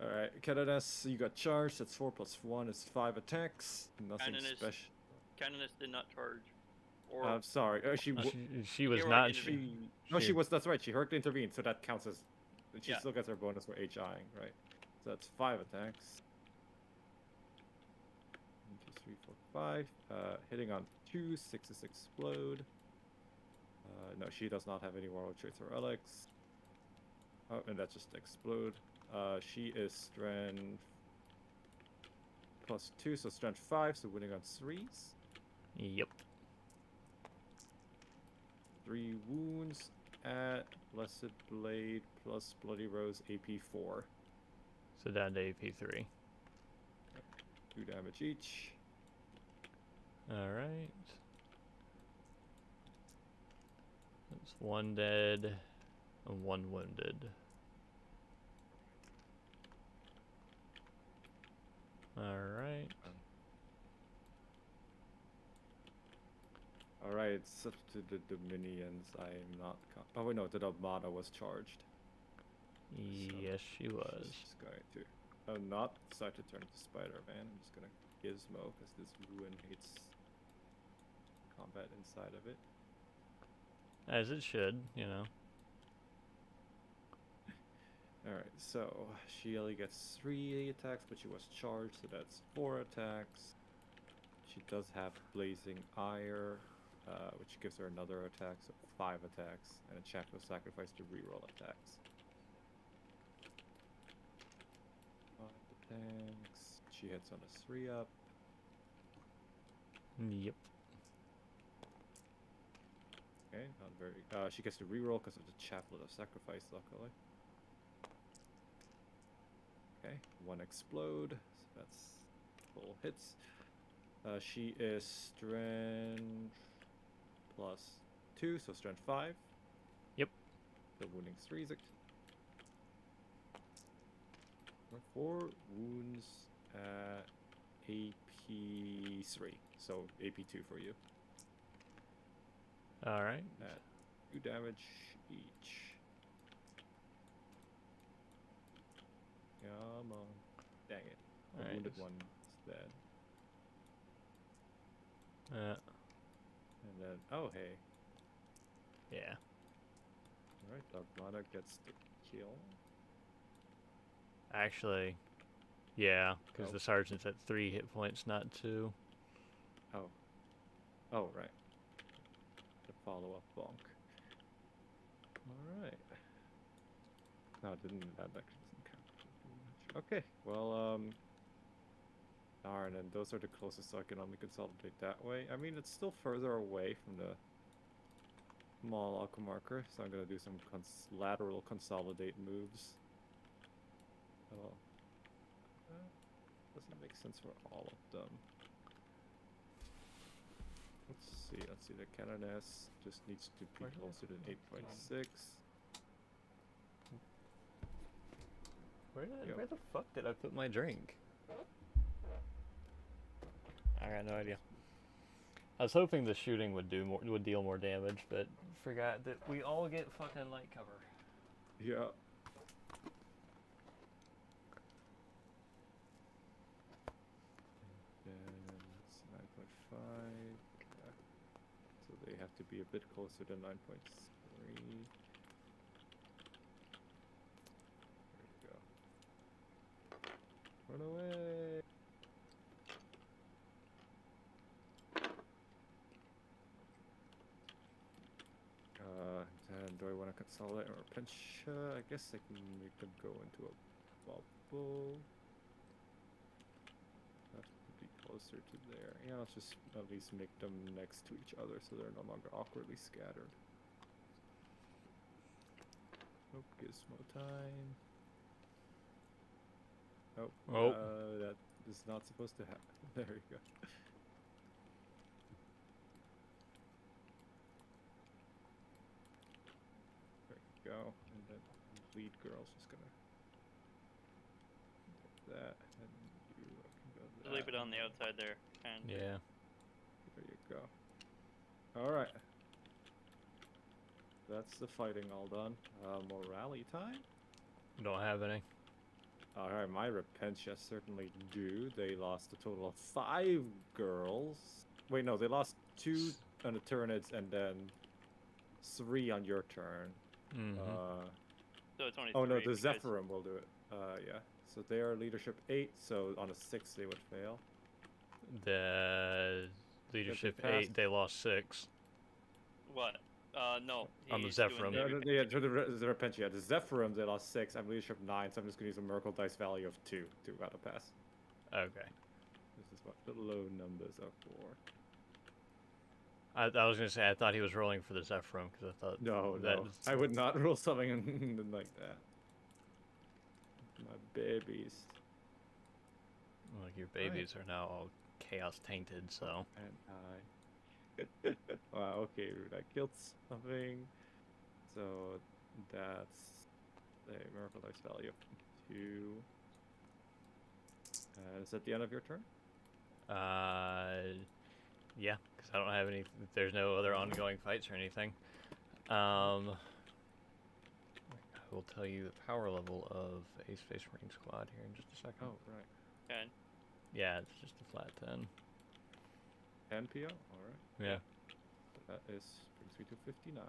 Alright, Canoness, you got charged. That's 4 plus 1 is 5 attacks. Nothing special. Canoness did not charge. Or I'm sorry. She was Hero not. intervened. She was. That's right. She heroically intervened, so that counts as. She Yeah. still gets her bonus for HIing, right? So that's 5 attacks. 1, 2, 3, 4, 5. Hitting on 2, 6s explode. No, she does not have any warlord traits or relics. Oh, and that's just explode. She is strength plus 2, so strength 5, so winning on 3s. Yep. 3 wounds at Blessed Blade plus Bloody Rose AP 4. So down to AP 3. 2 damage each. Alright. That's 1 dead and 1 wounded. Alright. Alright, it's up to the Dominions. I'm not. Oh, wait, no, the Dogmata was charged. Yes, she was. She's going to. Not decide to turn to Spider-Man. I'm just gonna Gizmo, because this ruin hates combat inside of it. As it should, you know. Alright, so she only gets 3 attacks, but she was charged, so that's 4 attacks. She does have Blazing Ire, which gives her another attack, so 5 attacks, and a chance of sacrifice to reroll attacks. 5 attacks. She hits on a 3-up. Yep. Okay, not very. She gets to reroll because of the Chaplet of Sacrifice, luckily. Okay, 1 explode, so that's full hits. She is strength plus 2, so strength 5. Yep. The wounding 3 is 4 wounds at AP 3, so AP 2 for you. Alright. At 2 damage each. Come on. Dang it. The Alright, wounded just- one is dead. And then, oh hey. Yeah. Alright, Dogmata gets to kill. Actually, yeah, because Oh. the sergeant's at 3 hit points, not 2. Oh. Oh, right. The follow-up bonk. Alright. No, that actually doesn't count too much. Okay, well, darn, and those are the closest, so I can only consolidate that way. I mean, it's still further away from the small alco marker, so I'm gonna do some lateral consolidate moves. Oh, doesn't make sense for all of them. Let's see, the Canoness just needs to be closer than 8.6. Where the fuck did I put my drink? I got no idea. I was hoping the shooting would deal more damage, but forgot that we all get fucking light cover. Yeah. And that's 9.5. Yeah. So they have to be a bit closer than 9.3. There you go. Run away. Then do I want to consolidate or pinch? I guess I can make them go into a bubble. Have to be closer to there. Yeah, let's just at least make them next to each other so they're no longer awkwardly scattered. Oh, gizmo time. Oh, that is not supposed to happen. There you go. Go, and then lead girl's just gonna do that, and you can go that. Leave it on the outside there. And Yeah. There you go. All right. That's the fighting all done. More rally time. Don't have any. All right, my Repentia certainly do. They lost a total of 5 girls. Wait, no, they lost 2 on the Tyranids and then 3 on your turn. Mm-hmm. so it's only Oh no, 3 the because- Zephyrum will do it. Yeah. So they are leadership 8, so on a 6 they would fail. The leadership passed. 8, they lost 6. What? No. On the he's doing Zephyrum. Yeah, to the Repentia. The Zephyrum they lost 6. I'm leadership 9, so I'm just gonna use a Miracle Dice value of 2 to out a pass. Okay. This is what the low numbers are for. I was gonna say I thought he was rolling for the Zephyrum because I thought No, that no. I would not roll something like that. My babies. Like your babies are now all chaos tainted, so. And I. Wow, okay, rude. I killed something. So that's a Miracle Dice value of 2. Is that the end of your turn? Yeah, because I don't have any. There's no other ongoing fights or anything. I will tell you the power level of a Space Marine squad here in just a second. Oh, right. 10. Yeah, it's just a flat 10. 10 PO? Alright. Yeah. That brings me to 59.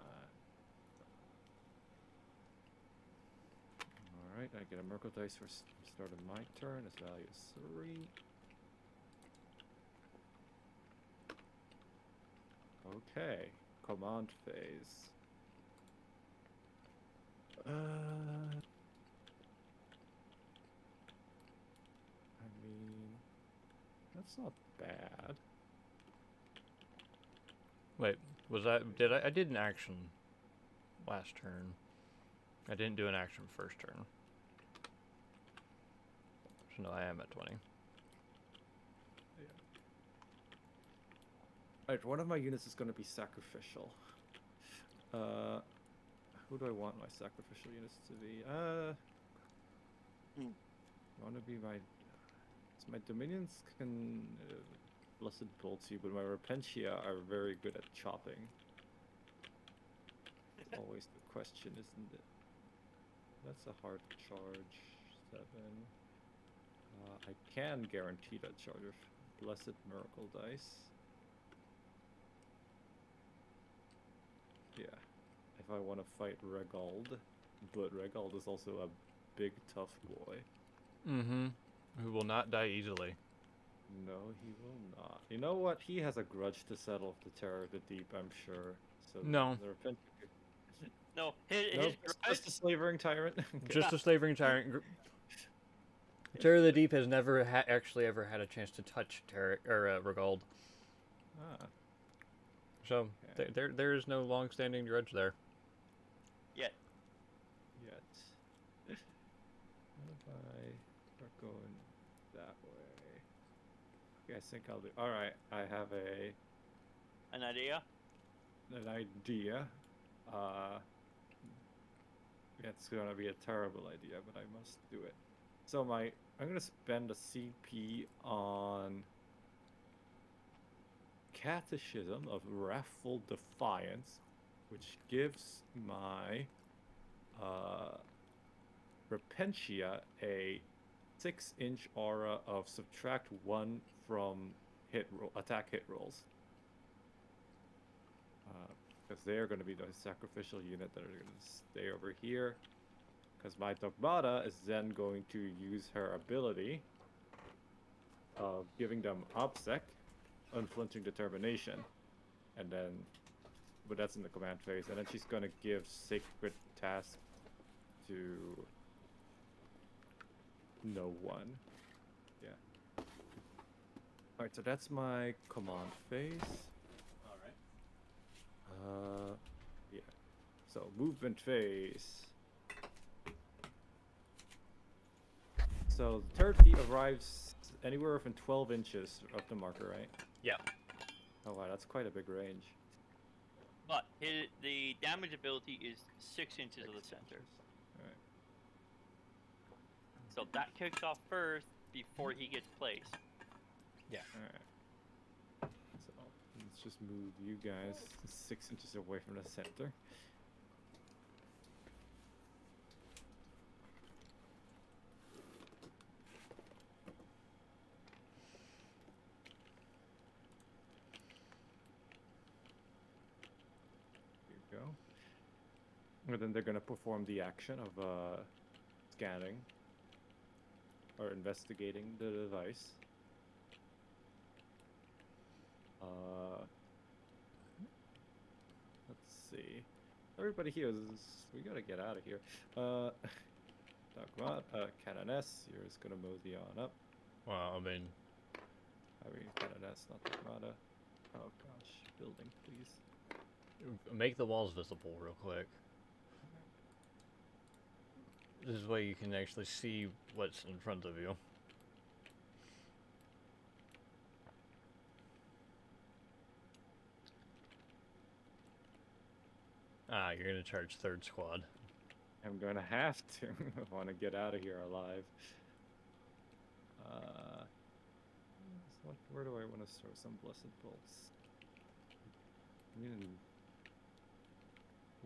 Alright, I get a Miracle Dice for start of my turn. Its value is 3. Okay, command phase. I mean, that's not bad. Wait, I did an action last turn. I didn't do an action first turn. So no, I am at 20. Alright, one of my units is going to be sacrificial. Who do I want my sacrificial units to be? I want to be my... So my Dominions can... Blessed bolts you, but my Repentia are very good at chopping. It's always the question, isn't it? That's a hard charge. 7. I can guarantee that charge of Blessed Miracle Dice. Yeah, if I want to fight Regald, but Regold is also a big, tough boy. Mm-hmm. Who will not die easily. No, he will not. You know what? He has a grudge to settle with the Terror of the Deep, I'm sure. So No. the repent. No, No, his just a slavering tyrant. Okay. Just a slavering tyrant. Terror of the Deep has never actually ever had a chance to touch Regold. Ah, So okay. there is no long-standing grudge there. yet. What if I start going that way? Okay, I think I'll do. All right, I have An idea? an idea. It's gonna be a terrible idea, but I must do it. So I'm gonna spend a CP on Catechism of Wrathful Defiance, which gives my Repentia a 6-inch aura of subtract 1 from attack hit rolls. Because they're going to be the sacrificial unit that are going to stay over here. Because my Dogmata is then going to use her ability of giving them Obsec, Unflinching Determination, and then, but that's in the command phase, and then she's going to give Sacred Task to no one. Yeah. Alright, so that's my command phase. Yeah. So movement phase. So the third feat arrives anywhere within 12 inches of the marker, right? Yeah. Oh wow, that's quite a big range. But the damage ability is 6 inches of the center. Alright. So that kicks off first before he gets placed. Yeah. Alright. So let's just move you guys 6 inches away from the center. Go. And then they're going to perform the action of scanning or investigating the device. Let's see. Everybody here is. We gotta get out of here. Dogmat, Canoness, you're just gonna mosey on up. Well, I mean, Canoness, not Dogmata. Oh gosh, building, please. make the walls visible real quick. This way you can actually see what's in front of you. Ah, you're gonna charge third squad. I'm gonna have to. I want to get out of here alive. Where do I want to throw some blessed bolts? I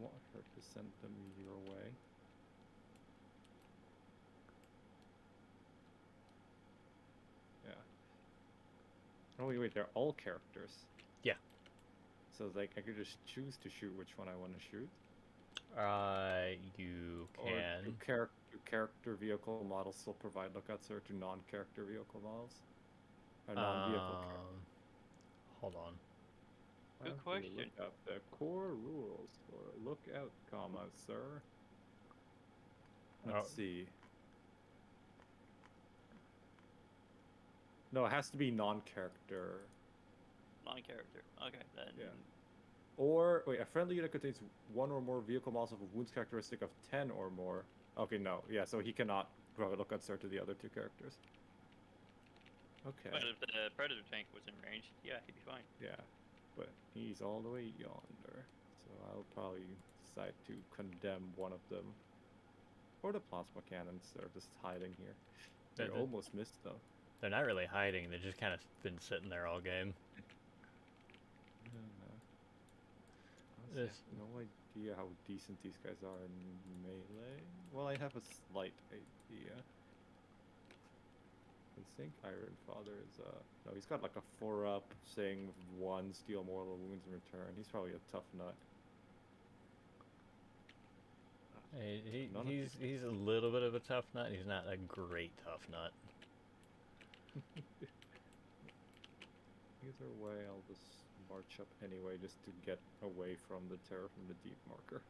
want her to send them your way. Yeah. Oh wait, they're all characters. Yeah. So like I could just choose to shoot which one I want to shoot. You Or can. do character vehicle models still provide lookouts or to non-character vehicle models? Or non-vehicle Hold on. Good question. Look up the core rules for lookout, sir. Let's see. No, it has to be non-character. Non-character. Okay, then. Yeah. Or, wait, a friendly unit contains one or more vehicle models of a wounds characteristic of 10 or more. Okay, no. Yeah, so he cannot look at to the other two characters. Okay. But if the Predator tank was in range, yeah, he'd be fine. Yeah, but he's all the way yonder. So I'll probably decide to condemn one of them. Or the plasma cannons, they're just hiding here. They almost missed, though. They're not really hiding, they've just kind of been sitting there all game. I have no idea how decent these guys are in melee. Well, I have a slight idea. I think Iron Father is no, he's got like a 4-up saying 1 steal mortal wounds in return. He's probably a tough nut. He's a little bit of a tough nut. He's not a great tough nut. Either way, I'll just march up anyway, just to get away from the terror from the deep marker.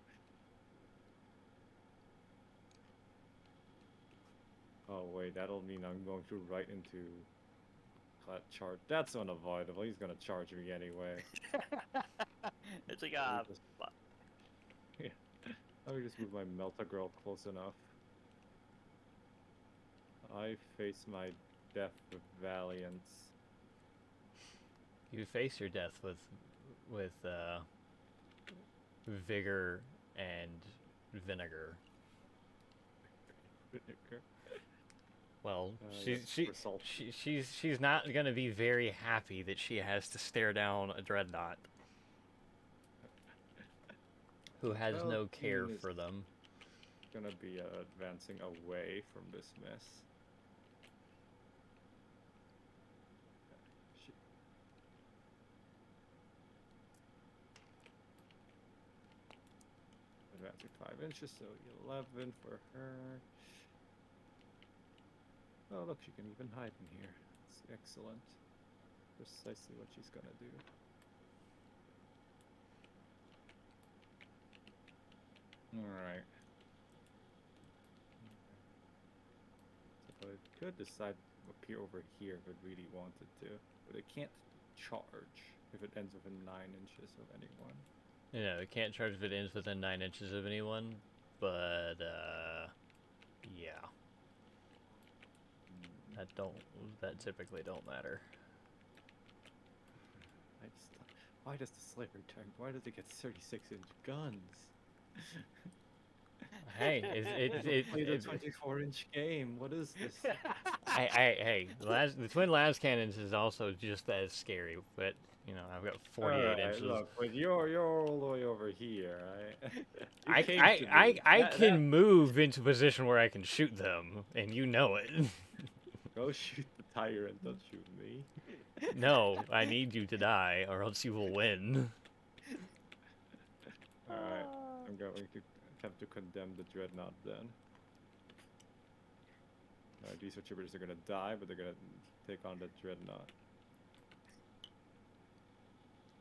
Oh wait, that'll mean I'm going to right into that charge. That's unavoidable. He's gonna charge me anyway. It's like Yeah. Let me just move my Melta Girl close enough. I face my death with valiance. You face your death with vigor and vinegar. Well, she's not gonna be very happy that she has to stare down a dreadnought who has no care for them. Gonna be advancing away from this mess. Advancing 5 inches, so 11 for her. Oh, look, she can even hide in here. It's excellent. Precisely what she's gonna do. Alright. So I could decide to appear over here if it really wanted to, but it can't charge if it ends within 9 inches of anyone. You know, it can't charge if it ends within 9 inches of anyone, but yeah. That typically don't matter. Why does the slaver tank? Why does it get 36-inch guns? Hey, it's a 24-inch game. What is this? hey, the twin las cannons is also just as scary, but you know I've got 48 inches. Look, but you're all the way over here, right? I can move into a position where I can shoot them, and you know it. Go shoot the tyrant, don't shoot me. No, I need you to die, or else you will win. Alright, I'm going to attempt to condemn the dreadnought then. These archers are going to die, but they're going to take on the dreadnought.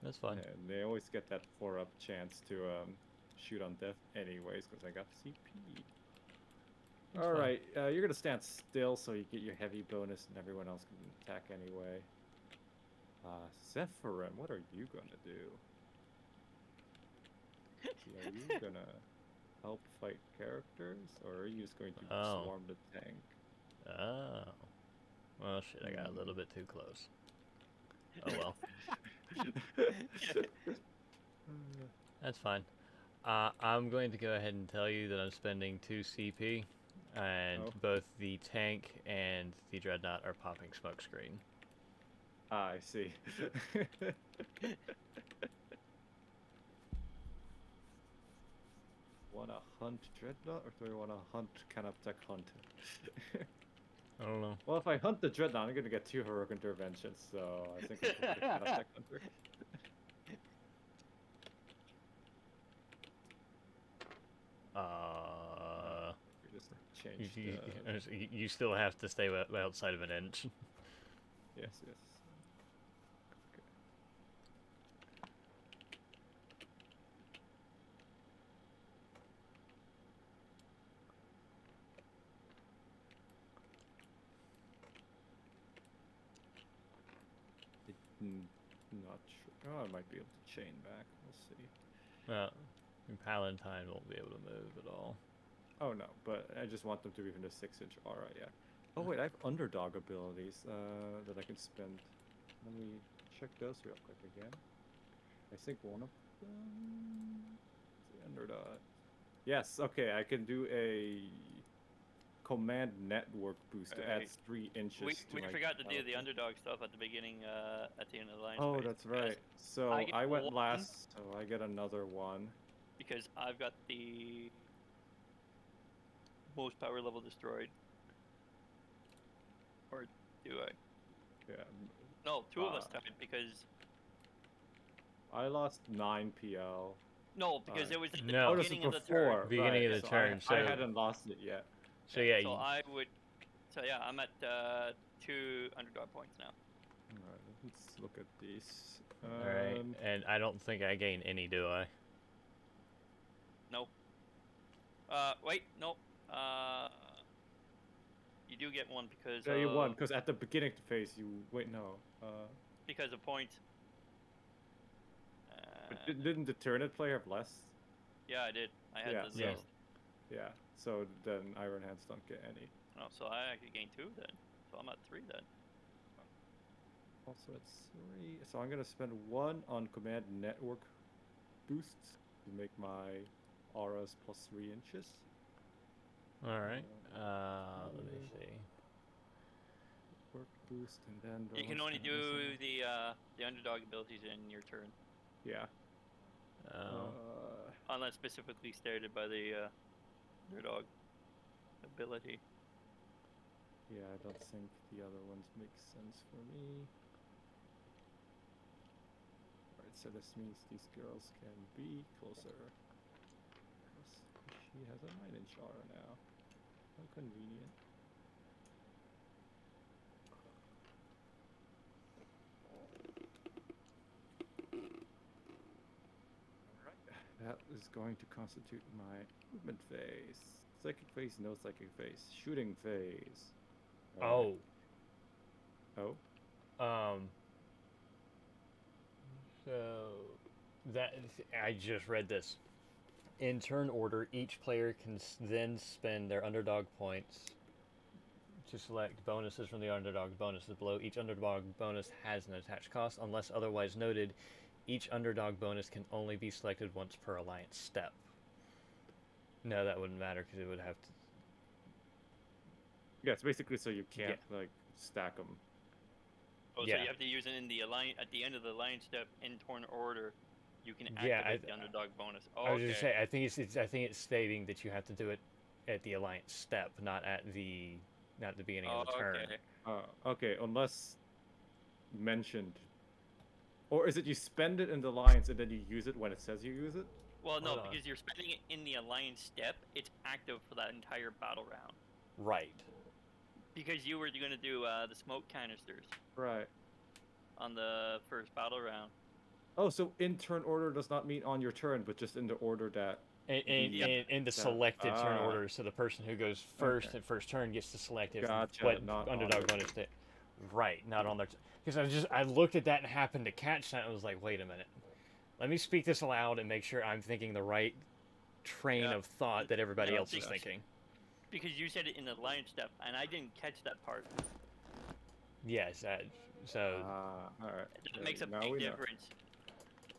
That's fine. And they always get that 4-up chance to shoot on death anyways, because I got CP. Alright, you're going to stand still so you get your heavy bonus and everyone else can attack anyway. Zephyrin, what are you going to do? Are you going to help fight characters, or are you just going to swarm the tank? Oh. Well, shit, I got a little bit too close. Oh well. That's fine. I'm going to go ahead and tell you that I'm spending 2 CP, and both the tank and the dreadnought are popping smokescreen. Ah, I see. Wanna hunt dreadnought, or do we wanna hunt Canoptech hunt? I don't know. Well, if I hunt the dreadnought, I'm gonna get 2 heroic interventions, so I think I'm gonna pick Canoptech hunter. You still have to stay outside of an inch. Yes, yes. Okay. Not sure. Oh, I might be able to chain back. We'll see. Well, Palatine won't be able to move at all. Oh no, but I just want them to be within the 6-inch aura, yeah. Oh wait, I have underdog abilities that I can spend. Let me check those real quick again. I think one of them is the underdog. Yes, okay, I can do a command network boost that adds 3 inches we to my forgot to do the Paladin. underdog stuff at the beginning, at the end of the line. Oh, that's right. So I went last, so I get another one. Because I've got the most power level destroyed. Or do I? Yeah. No, 2 of us died because I lost 9 PL. No, because Alright. it was at the No. Oh, this is beginning of the before. turn. Beginning of right, the so turn, I so- hadn't lost it yet. So yeah, So you, I would. So yeah, I'm at 2 underdog points now. Alright, let's look at these. all right, and I don't think I gain any, do I? Nope. Wait, nope. You do get one because. Yeah, you won, because at the beginning of the phase, you... Wait, no. Because of points. But didn't the Tyrannid player have less? Yeah, I did. I had Yeah, the Yeah. least. Yeah, so then Iron Hands don't get any. Oh, so I actually gained 2 then. So I'm at 3 then. Also, it's 3. So I'm gonna spend 1 on command network boosts to make my auras plus 3 inches. All right. Let me see. Work boost, and then You can only do the underdog abilities in your turn, Yeah. Oh. unless specifically stated by the underdog ability. Yeah, I don't think the other ones make sense for me. Alright, so this means these girls can be closer. Because she has a 9-inch aura now. How convenient. That is going to constitute my movement phase. Psychic phase, no psychic phase. Shooting phase. Oh. Oh? So that I just read this. In turn order, each player can then spend their underdog points to select bonuses from the underdog bonuses below. Each underdog bonus has an attached cost, unless otherwise noted. Each underdog bonus can only be selected once per alliance step. No, that wouldn't matter because it would have to. Yeah, it's basically so you can't like stack them. Oh, Yeah. so you have to use it in the alliance at the end of the alliance step in turn order. You can Yeah, activate the underdog bonus. Oh, I was okay. just saying. I think it's stating that you have to do it at the alliance step, not at the beginning of the turn. Okay. Okay, unless mentioned. Or is it you spend it in the alliance and then you use it when it says you use it? Well, no, Hold on. because you're spending it in the alliance step. It's active for that entire battle round. Right. Because you were going to do the smoke canisters Right. on the first battle round. Oh, so in turn order does not mean on your turn, but just in the order that. In the selected turn order, so the person who goes first Okay. at first turn gets to select if Gotcha, what not on underdog their bonus did. Right, not on their. Because I looked at that and happened to catch that and was like, wait a minute, let me speak this aloud and make sure I'm thinking the right train Yeah. of thought that everybody Yeah, else is because- thinking. Because you said it in the alliance step, and I didn't catch that part. Yes, so Alright. That makes a now big we know. difference.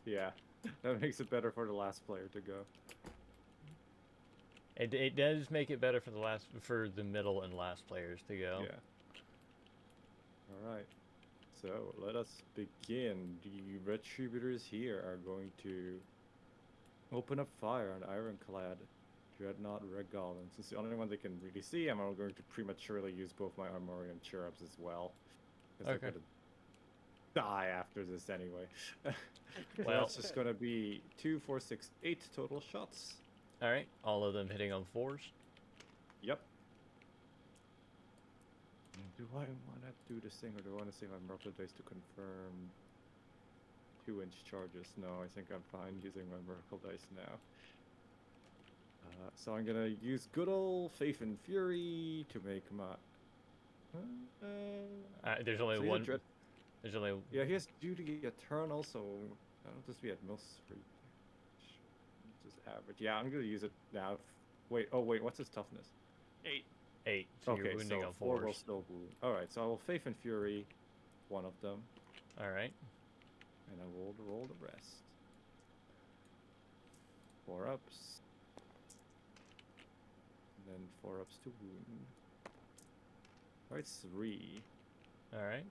Yeah. That makes it better for the last player to go. it does make it better for the middle and last players to go. Yeah. Alright. So let us begin. The Retributors here are going to open up fire on Ironclad Dreadnought Red Goblins. It's the only one they can really see. I'm going to prematurely use both my Armorian Cherubs as well. Because Okay. they're going to die after this anyway. Well- That's just going to be 2, 4, 6, 8 total shots. All right, all of them hitting on 4s. Yep. Do I want to do this thing, or do I want to save my Miracle Dice to confirm 2-inch charges? No, I think I'm fine using my Miracle Dice now. So I'm gonna use good old Faith and Fury to make my. There's only So yeah, one. Dread- There's only. Yeah, he has Duty Eternal, so I don't just be at most three. Just average. Yeah, I'm gonna use it now. Wait, what's his toughness? 8. 8. So you're Okay, wounding so on 4 will 4s. still wound. Alright, so I will Faith and Fury one of them, All right. and I will roll the rest. 4 ups. And then 4 ups to wound. Alright, 3. All right.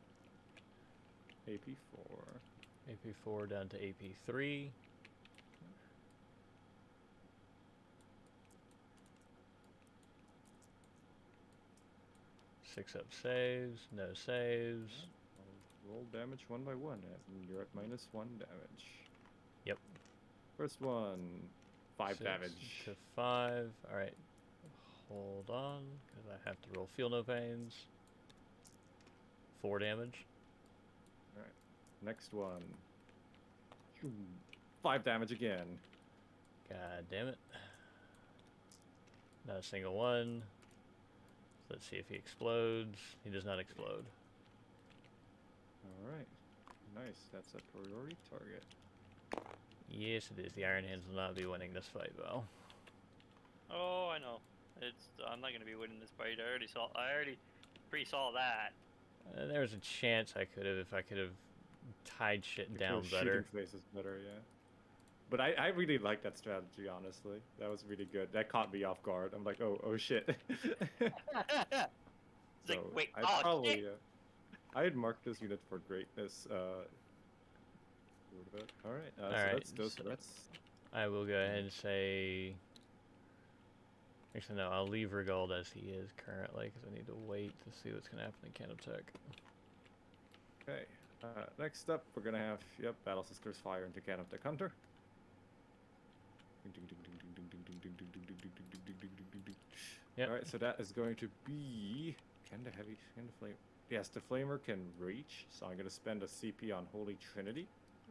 AP4. AP4 down to AP3. Six up saves, no saves. I'll roll damage one by one, and you're at -1 damage. Yep. First one, 5 6 damage. to 5. All right. Hold on, because I have to roll Feel No Pains. 4 damage. All right. Next one. 5 damage again. God damn it. Not a single one. Let's see if he explodes. He does not explode. All right. Nice. That's a priority target. Yes, it is. The Iron Hands will not be winning this fight, Val. Oh, I know. I'm not gonna be winning this fight. I already pre-saw that. There was a chance I could have if I could have tied shit down better. Shooting face is better, yeah. But I really like that strategy, honestly. That was really good. That caught me off guard. I'm like, oh shit. It's like, wait, I oh probably, shit! I had marked this unit for greatness. All right. So Alright, let's go. So so- that's I will go ahead and say... Actually, no, I'll leave Rigald as he is currently, because I need to wait to see what's going to happen in Canoptech. okay. Next up, we're gonna have Battle Sisters fire into Canoptech Hunter. Yep. All right. So that is going to be kind of heavy. Kind of flame. Yes, the flamer can reach. So I'm gonna spend a CP on Holy Trinity.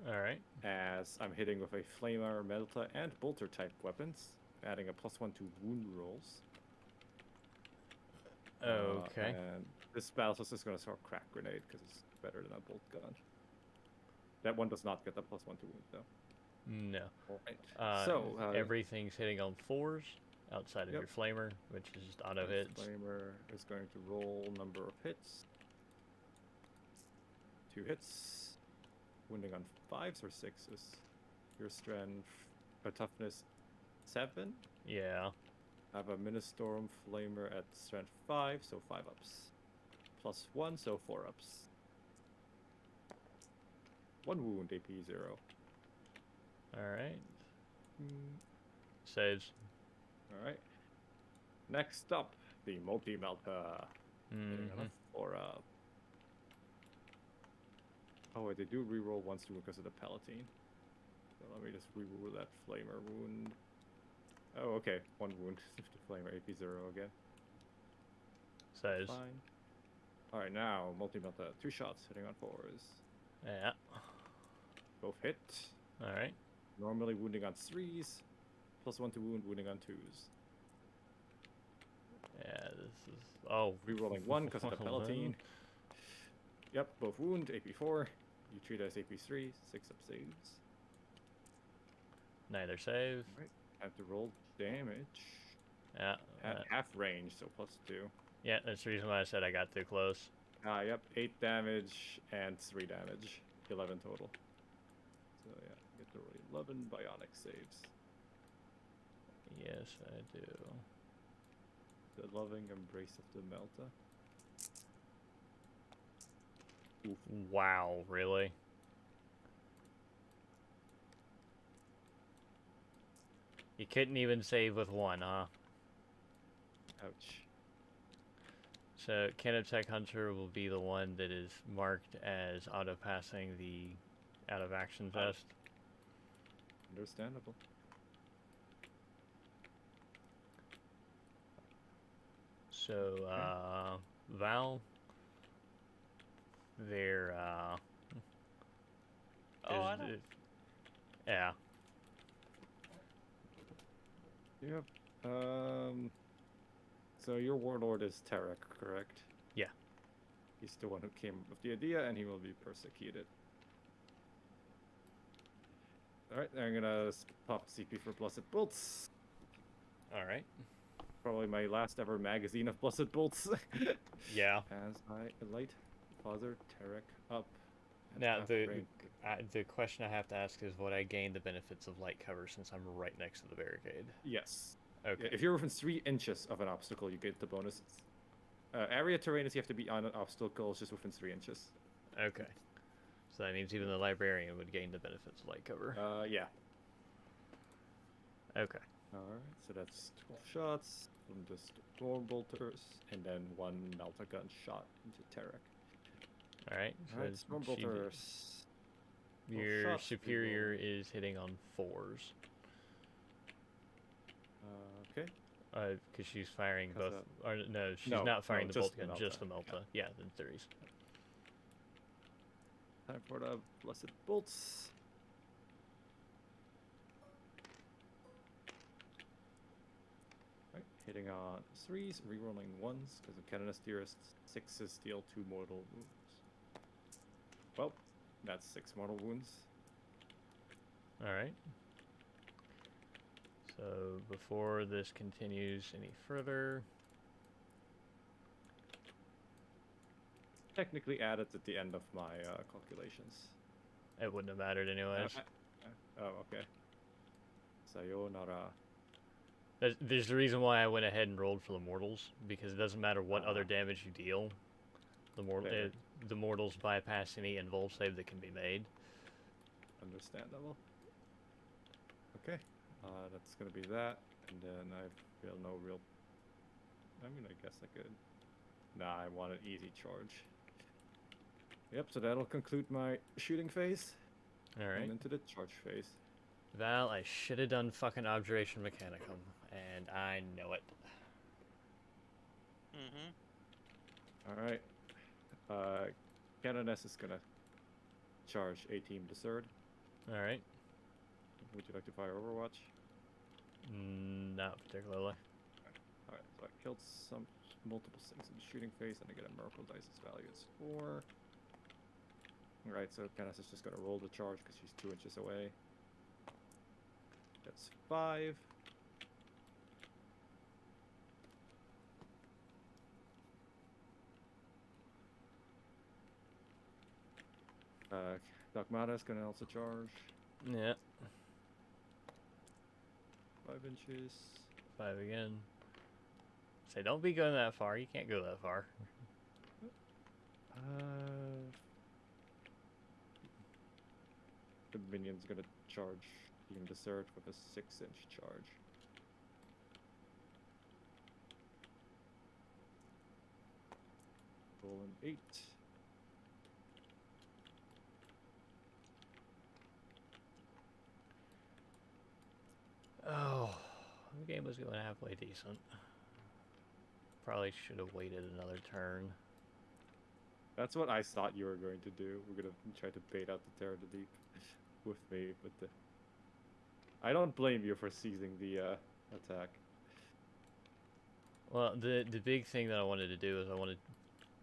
Alright. As I'm hitting with a flamer, melta, and bolter type weapons, adding a +1 to wound rolls. Okay. And this battle system is going to start crack grenade because it's better than a bolt gun. That one does not get the +1 to wound though. No. Alright. So everything's hitting on 4s outside of Yep. your flamer, which is just auto hits. Flamer is going to roll number of hits. 2 hits. Wounding on 5s or 6s. Your strength, toughness 7. Yeah. I have a Ministorum Flamer at strength 5, so 5 ups. +1, so 4 ups. 1 wound, AP 0. Alright. Saves. Alright. Next up, the Multi-Melta. Hitting on a 4 up. Oh wait, they do reroll once too because of the Palatine. So let me just reroll that Flamer wound. Oh, okay. 1 wound. The Flamer, AP 0 again. Saves. Fine. Alright, now Multi-Melta. 2 shots hitting on 4s. Yeah. Both hit. Alright. Normally wounding on 3s. +1 to wound, wounding on 2s. Yeah, this is... Oh. Rerolling 1 because of the Palatine. Yep, both wound, AP 4. You treat it as AP 3. 6 up saves. Neither save. Right. Have to roll damage. Yeah. At half range, so +2. Yeah, that's the reason why I said I got too close. Yep, 8 damage and 3 damage. 11 total. So yeah, get to roll 11 bionic saves. Yes, I do. The loving embrace of the Melta. Oof. Wow, really? You couldn't even save with 1, huh? Ouch. So, Canoptech Hunter will be the one that is marked as auto-passing the out-of-action test. Understandable. So, Val, they're, Oh, I know. yeah. Yep. So your warlord is Tarek, correct? Yeah. He's the one who came up with the idea, and he will be persecuted. Alright, I'm gonna pop CP for Blessed Bolts. Alright. Probably my last ever magazine of Blessed Bolts. Yeah. As I light Father Tarek up. at Now, half the range. question I have to ask is, would I gain the benefits of light cover since I'm right next to the barricade? Yes. Okay. If you're within 3 inches of an obstacle, you get the bonuses. Area terrain is you have to be on an obstacle just within 3 inches. Okay. So that means even the librarian would gain the benefits of light cover. Yeah. Okay. Alright, so that's 12 shots from the storm bolters, and then 1 Melta gun shot into Tarek. Alright. So Alright, storm she did- bolters. Your shots superior reroll. is hitting on 4s. Okay. Because she's firing 'Cause, both. Or no, she's no, not firing no, the bolt just the gun, just the Melta, Melta. Yeah, then 3s. Time for the blessed bolts. Right, hitting on 3s, rerolling 1s, because the cannon is dearest. 6s deal 2 mortal wounds. Well, that's 6 mortal wounds. Alright. So, before this continues any further, Technically added at the end of my calculations. it wouldn't have mattered anyways. Oh, okay. Sayonara. There's the reason why I went ahead and rolled for the mortals, because it doesn't matter what other damage you deal. Fair. The mortals bypass any invuln save that can be made. Understandable. Okay, that's gonna be that, and then I feel no real. I mean, I guess I could. Nah, I want an easy charge. Yep, so that'll conclude my shooting phase. Alright. And into the charge phase. Val, I should have done fucking Objuration Mechanicum, and I know it. Mm-hmm. Alright. Canoness is gonna charge A-Team to third. Alright. Would you like to fire Overwatch? Not particularly. Alright, so I killed multiple things in the shooting phase, and I get a Miracle Dice's value is 4. Alright, so Canoness is just gonna roll the charge because she's 2 inches away. That's 5. Dogmata is gonna also charge. Yeah. 5 inches. 5 again. Say, don't be going that far. You can't go that far. The minion's gonna charge Team Desert with a 6-inch charge. Roll an 8. Oh, the game was going halfway decent. Probably should have waited another turn. That's what I thought you were going to do. We're gonna try to bait out the Terror the Deep with me, but I don't blame you for seizing the attack. Well, the big thing that I wanted to do is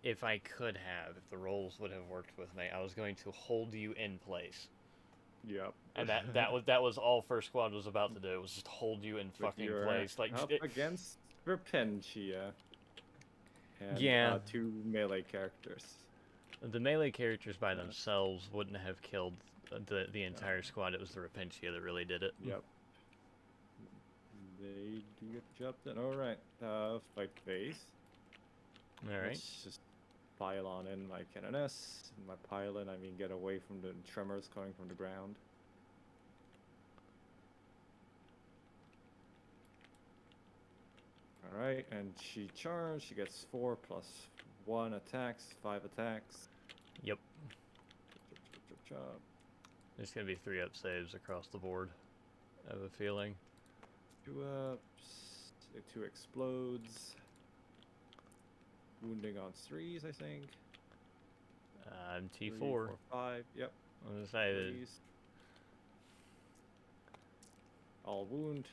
if I could have, if the rolls would have worked with me, I was going to hold you in place. Yep. And that was all First Squad was about to do, was just hold you in fucking place. Like up against Repentia. And, yeah. 2 melee characters. The melee characters by themselves wouldn't have killed the entire squad. It was the Repentia that really did it. Yep. They do get the job done. Alright, fight phase. Alright. Let's just pile on in my Canoness. And my pile in, I mean get away from the tremors coming from the ground. Alright, and she charged. She gets 4 plus 1 attacks, 5 attacks. Yep. Chop. There's going to be 3 up saves across the board, I have a feeling. 2 ups, 2 explodes. Wounding on 3s, I think. I'm T4. 3, 4, 5, yep. I'm going to say that. Threes. All wound.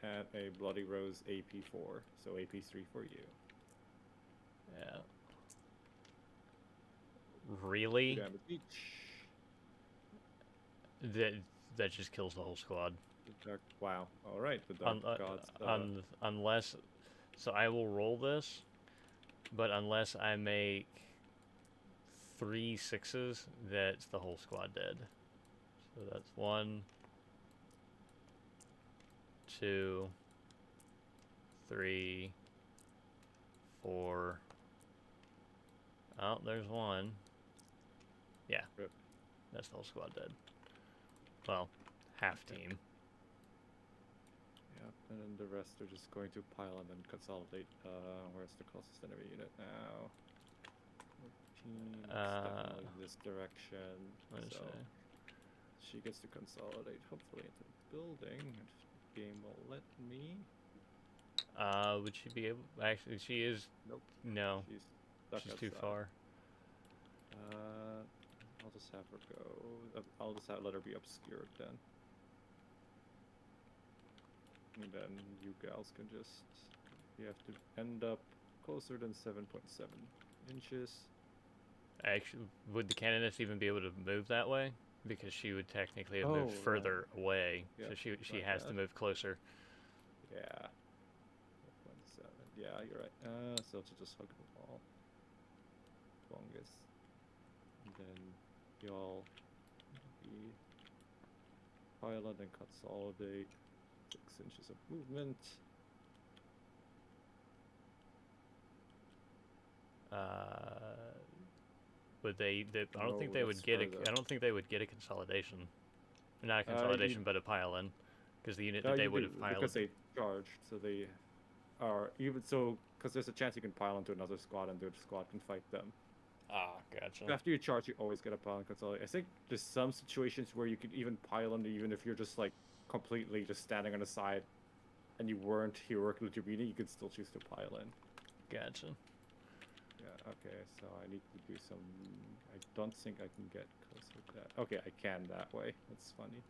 And a Bloody Rose AP4, so AP3 for you. Yeah. Really? 2 damage each. That just kills the whole squad. Wow. All right. The Dark Gods. Unless, so I will roll this, but unless I make 3 6s, that's the whole squad dead. So that's 1, 2, 3, 4. Oh, there's 1. Yeah. Rip. That's the whole squad dead. Well, half team. Yep, and then the rest are just going to pile on and consolidate. Where's the closest enemy unit now? definitely this direction. What is So it? she gets to consolidate, hopefully, into the building. If the game will let me. Would she be able? Actually, she is. Nope. No, She's stuck she's outside. too far. I'll just have her go. I'll just let her be obscured then. And then you gals can just. You have to end up closer than 7.7 inches. Actually, would the canoness even be able to move that way? Because she would technically have moved Oh, further away, Yep, so she my has to bad. move closer. Yeah. 4.7. Yeah, you're right. So to just hug the wall. Longest. And then y'all be pilot and consolidate. 6 inches of movement. Would they? I don't think No, they would that's get a. further. I don't think they would get a consolidation. Not a you- consolidation, but a pile-in, because the unit that they you would do, have piled. because they charged, so they are even so. Because there's a chance you can pile into another squad, and the squad can fight them. Ah, gotcha. After you charge, you always get a pile and consolidate. I think there's some situations where you could even pile in, even if you're just like completely just standing on the side, and you weren't heroically intervening, you could still choose to pile in. Gotcha. Yeah. Okay. So I need to do some. I don't think I can get closer to that. Okay, I can that way. That's funny.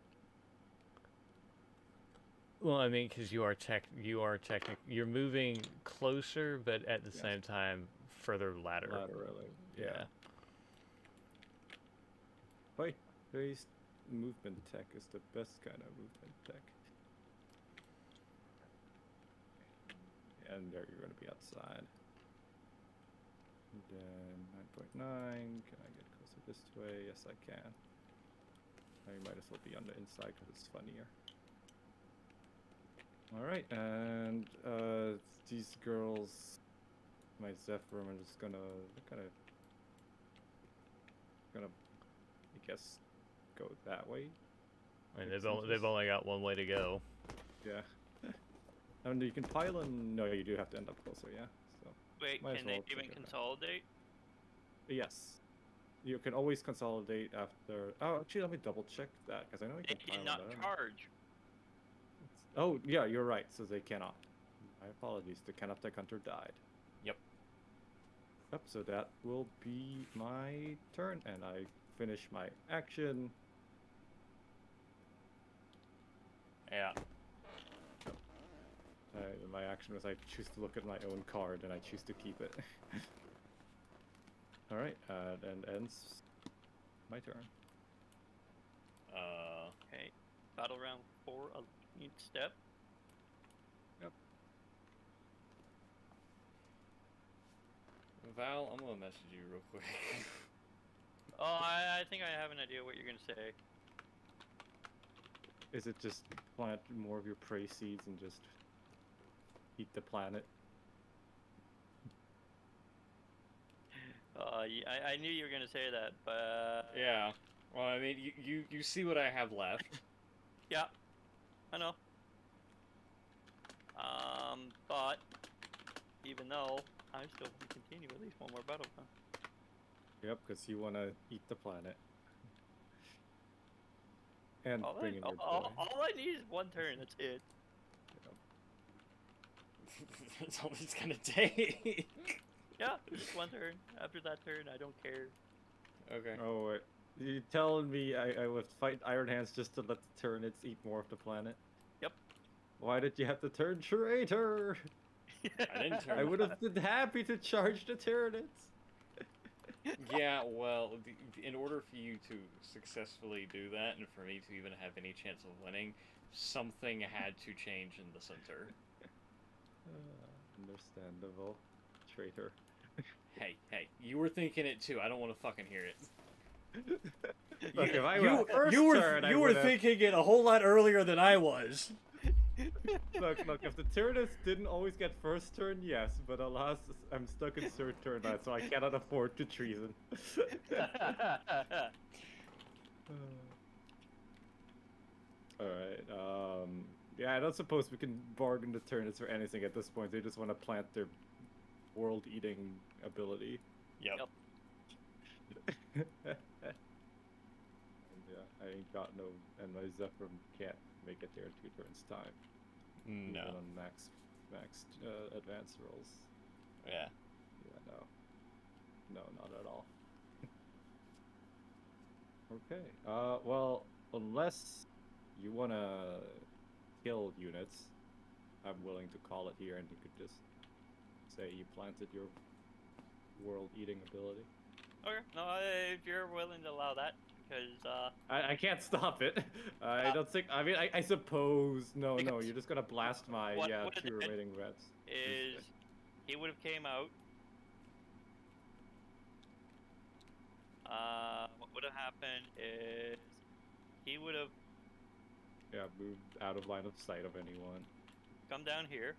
Well, I mean, because you're moving closer, but at the Yes. same time further lateral. Laterally. Yeah. Weight-based movement tech is the best kind of movement tech. And there you're going to be outside. And then 9.9. Can I get closer this way? Yes, I can. Now you might as well be on the inside because it's funnier. Alright, and these girls, my Zephyr, I'm just gonna I guess go that way. I mean, Makes they've sense. only got one way to go. Yeah. And you can pile in. No, you do have to end up closer. Yeah. So Wait, might as can they well even check it out. consolidate? yes, you can always consolidate after. Oh, actually, let me double check that because I know you They can pile cannot in. charge. Oh yeah, you're right. So they cannot. My apologies. The Canoptech Hunter died. Yep. Yep. So that will be my turn, and I finish my action. Yeah. My action was I choose to look at my own card, and I choose to keep it. All right, and ends my turn. Okay. Battle round 4, each step. Val, I'm gonna message you real quick. Oh, I think I have an idea what you're gonna say. Is it just plant more of your prey seeds and just eat the planet? I knew you were gonna say that, but Yeah. Well, I mean, you see what I have left. yeah, I know. But even though I still want to continue at least one more battle round. Yep, because you want to eat the planet. And bring in your boy. All I need is one turn. That's it. That's all it's gonna take. Yeah, just one turn. After that turn, I don't care. Okay. Oh, wait. You telling me I would fight Iron Hands just to let the Tyranids eat more of the planet? Yep. Why did you have to turn traitor? I didn't turn. I would have been happy to charge the Tyranids. Yeah, well, in order for you to successfully do that, and for me to even have any chance of winning, something had to change in the center. Understandable. Traitor. Hey, you were thinking it too. I don't want to fucking hear it. Look, if I were first turn, I you were would've- thinking it a whole lot earlier than I was. Look, if the Tyranids didn't always get first turn, yes, but alas, I'm stuck in third turn now, so I cannot afford to treason. Alright, yeah, I don't suppose we can bargain the Tyranids for anything at this point. They just want to plant their world-eating ability. Yep. Yeah, I ain't got no, and my Zephyr can't make it there in 2 turns time. Even No. on max advanced rolls. Yeah. Yeah, no, not at all. Okay. Well, unless you wanna kill units, I'm willing to call it here, and you could just say you planted your world-eating ability. Okay, no, if you're willing to allow that, because I can't stop it. I don't think. I mean, I suppose. No, Because you're just gonna blast my what it 2 did remaining vets. is he would have came out. What would have happened is he would have Yeah, moved out of line of sight of anyone. come down here,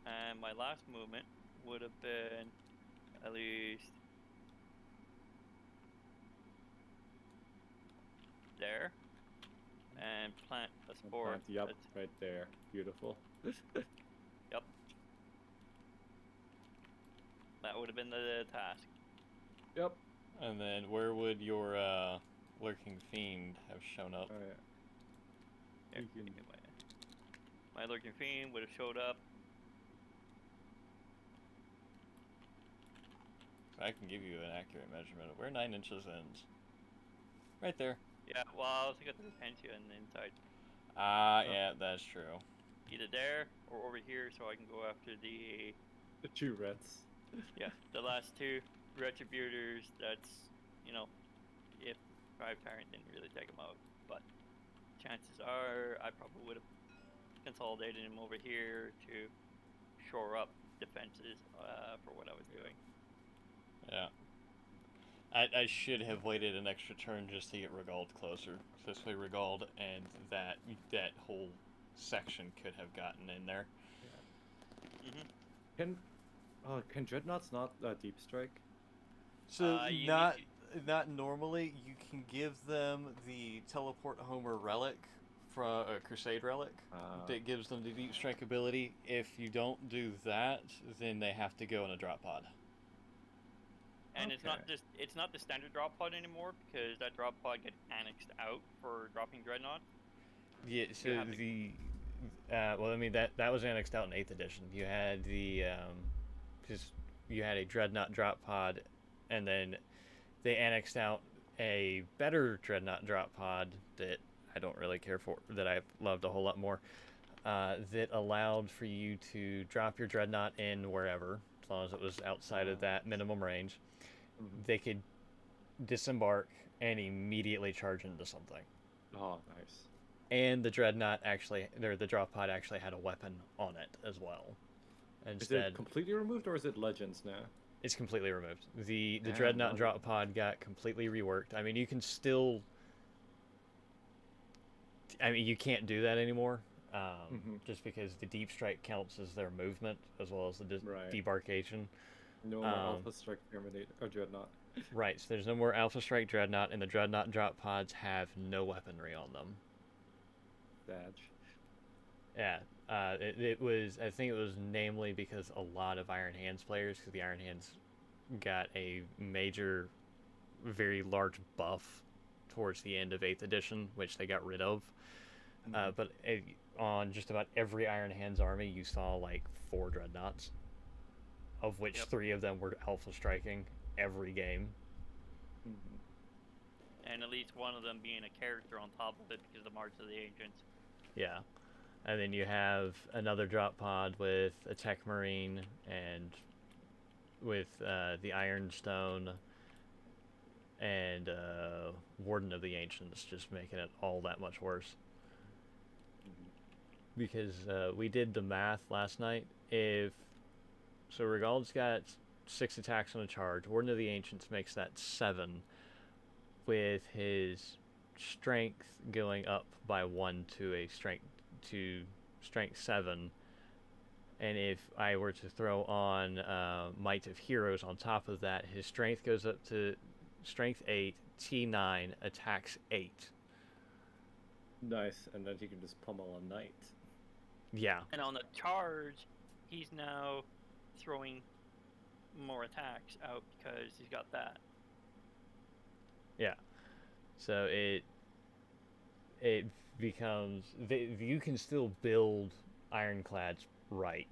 and my last movement would have been at least there, and plant a spore. Yep, right there. Beautiful. Yep. That would have been the task. Yep. And then where would your lurking fiend have shown up? Oh, yeah. Here, You can- give me my lurking fiend would have showed up. I can give you an accurate measurement of where 9 inches ends. Right there. Yeah, well, I also got the retention inside. Yeah, that's true. Either there or over here, so I can go after the 2 reds. the last 2 retributors. That's, if Drive Tyrant didn't really take them out, but chances are I probably would have consolidated him over here to shore up defenses for what I was doing. Yeah. I should have waited an extra turn just to get Regald closer. This way Regald and that whole section could have gotten in there. Can Dreadnoughts not deep strike? So You not need not normally. You can give them the teleport Homer relic from a Crusade relic that gives them the deep strike ability. If you don't do that, then they have to go in a drop pod. And it's not Okay. it's not the standard drop pod anymore, because that drop pod gets annexed out for dropping Dreadnought. Yeah. So have to- the well, I mean that was annexed out in 8th edition. You had the just you had a Dreadnought drop pod, and then they annexed out a better Dreadnought drop pod that I don't really care for, that I loved a whole lot more, that allowed for you to drop your Dreadnought in wherever, as long as it was outside of that minimum range. They could disembark and immediately charge into something. Oh, nice. And the Dreadnought actually, or the drop pod actually had a weapon on it as well. Is Instead, it completely removed, or is it Legends now? it's completely removed. The Damn, Dreadnought wow. drop pod got completely reworked. I mean, you can still. I mean, you can't do that anymore, just because the deep strike counts as their movement as well as the Right. debarkation. No more Alpha Strike Terminator or Dreadnought. Right. So there's no more Alpha Strike Dreadnought, and the Dreadnought drop pods have no weaponry on them. Badge. Yeah. It was. I think it was namely because a lot of Iron Hands players, because the Iron Hands got a major, very large buff towards the end of 8th edition, which they got rid of. But on just about every Iron Hands army, you saw like 4 Dreadnoughts, of which 3 of them were Alpha Striking every game. And at least one of them being a character on top of it because of the March of the Ancients. Yeah. And then you have another drop pod with a Tech Marine and with the Ironstone and Warden of the Ancients, just making it all that much worse. Because we did the math last night. So Regald's got 6 attacks on a charge. Warden of the Ancients makes that 7, with his strength going up by 1 to a strength 7. And if I were to throw on Might of Heroes on top of that, his strength goes up to strength 8, T9, attacks 8. Nice, and then he can just pummel a knight. Yeah. And on the charge, he's now throwing more attacks out because he's got that. Yeah. So it becomes you can still build ironclads right.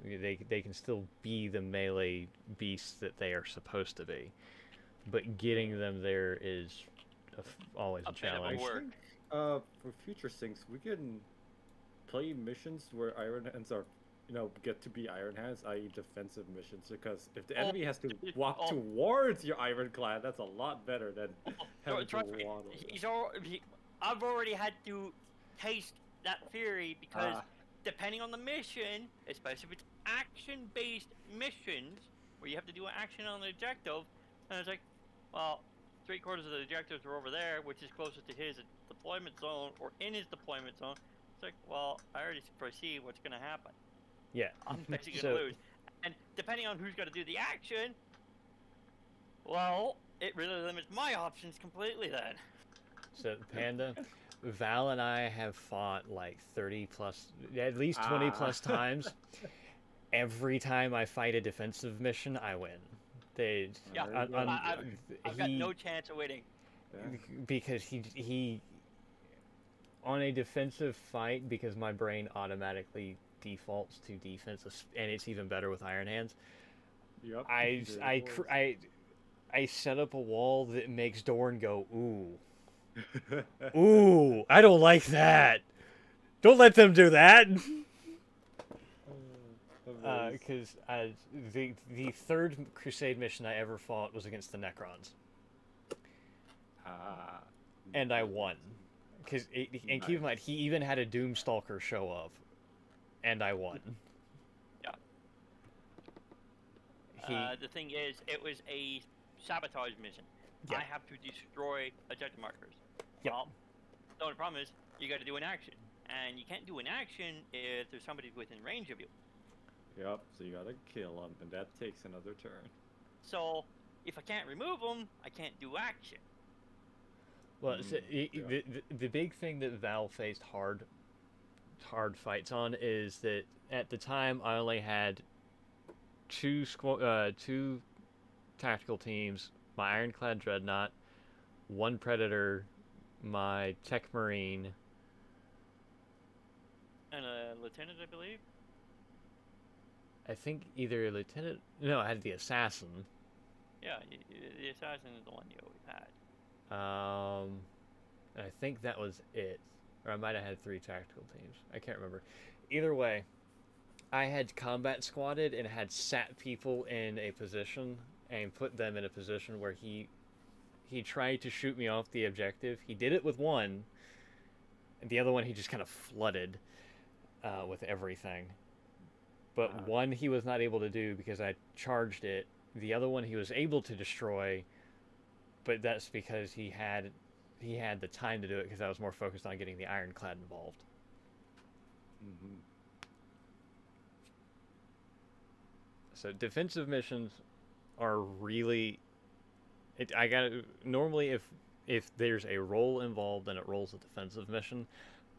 They can still be the melee beasts that they are supposed to be, but getting them there is always a A bit of a challenge. work. For future things, we can play missions where Iron Hands are, get to be Iron Hands, i.e. defensive missions, because if the enemy has to walk towards your ironclad, that's a lot better than having to Trust me, waddle. I've already had to taste that theory because depending on the mission, especially if it's action-based missions where you have to do an action on the objective, and it's like, well, 3/4 of the objectives are over there, which is closest to his deployment zone or in his deployment zone. It's like, well, I already foresee what's going to happen. Yeah. I'm basically going to lose. And depending on who's going to do the action, well, it really limits my options completely then. So, Panda, Val and I have fought like 30 plus, at least 20 plus times. Every time I fight a defensive mission, I win. I've got no chance of winning. Because he on a defensive fight, because my brain automatically defaults to defense, and it's even better with Iron Hands. Yep. I set up a wall that makes Dorn go, ooh. Ooh, I don't like that. Don't let them do that. Because the third Crusade mission I ever fought was against the Necrons. And I won. And keep in mind, he even had a Doomstalker show up. And I won. Yeah. The thing is, it was a sabotage mission. Yeah. I have to destroy objective markers. Yep. Well, the only problem is, you got to do an action. And you can't do an action if there's somebody within range of you. Yep, so you gotta kill them, and that takes another turn. So, if I can't remove them, I can't do action. Well, so the big thing that Val faced hard fights on is that at the time I only had two tactical teams, my Ironclad Dreadnought, one Predator, my Tech Marine, And a lieutenant, I believe. I think either a lieutenant. No, I had the assassin. Yeah, the assassin is the one you always had. I think that was it, or I might have had 3 tactical teams. I can't remember. Either way, I had combat squatted and had sat people in a position and put them in a position where he tried to shoot me off the objective. He did it with one, and the other one he just kind of flooded with everything. But one he was not able to do because I charged it. The other one he was able to destroy, but that's because he had the time to do it because I was more focused on getting the Ironclad involved. Mm-hmm. So defensive missions are really... Normally if there's a role involved and it rolls a defensive mission,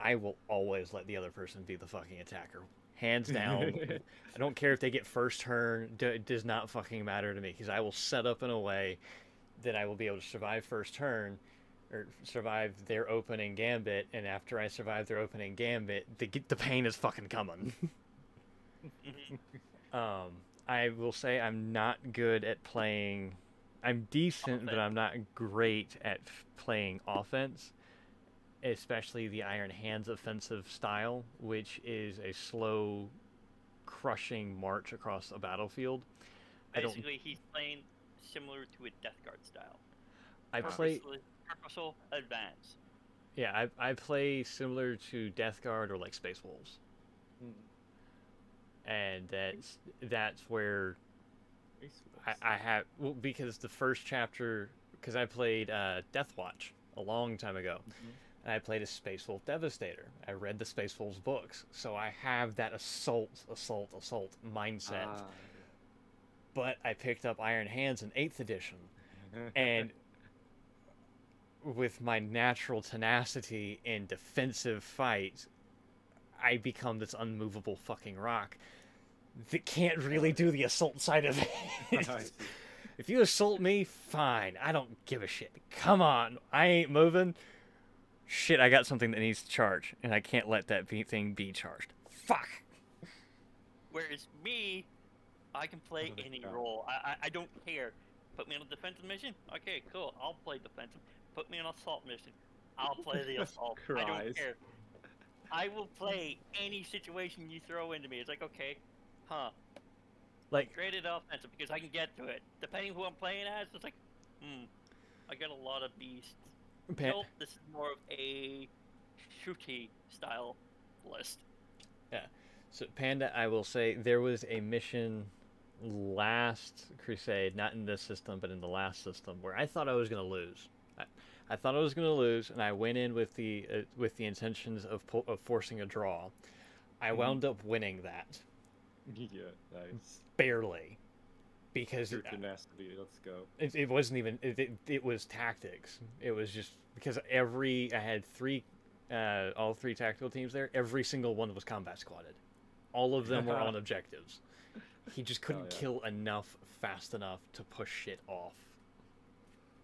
I will always let the other person be the fucking attacker. Hands down. I don't care if they get first turn. It does not fucking matter to me because I will set up in a way that I will be able to survive first turn or survive their opening gambit, and after I survive their opening gambit, the pain is fucking coming. I will say I'm not good at playing... I'm decent, but I'm not great at playing offense. Especially the Iron Hands offensive style, which is a slow, crushing march across a battlefield. Basically, he's playing similar to a Death Guard style. Purposeful advance. Yeah, I play similar to Death Guard or like Space Wolves. And that's where I have... Well, because the first chapter... Because I played Death Watch a long time ago. And I played a Space Wolf Devastator. I read the Space Wolves books, so I have that assault mindset. But I picked up Iron Hands in 8th edition, and with my natural tenacity in defensive fights, I become this unmovable fucking rock. that can't really do the assault side of it. I see. If you assault me, fine. I don't give a shit. Come on. I ain't moving. Shit, I got something that needs to charge, and I can't let that thing be charged. Fuck. Whereas me, I can play Oh my any God. role. I don't care. Put me on a defensive mission? Okay, cool. I'll play defensive. Put me on an assault mission. I'll play the assault. I don't Christ. care. I will play any situation you throw into me. It's like, okay, huh. Like, Graded offensive because I can get to it. Depending who I'm playing as, it's like, I got a lot of beasts. Nope, this is more of a shooty style list. So, Panda, I will say there was a mission last Crusade, not in this system, but in the last system, where I thought I was going to lose. I thought I was going to lose, and I went in with the intentions of forcing a draw. I wound up winning that. Yeah, nice. Barely. Because Pure tenacity, let's go. it wasn't even... It was tactics. It was just... Because I had all three tactical teams there. Every single one was combat squatted. All of them were on objectives. He just couldn't kill enough fast enough to push shit off.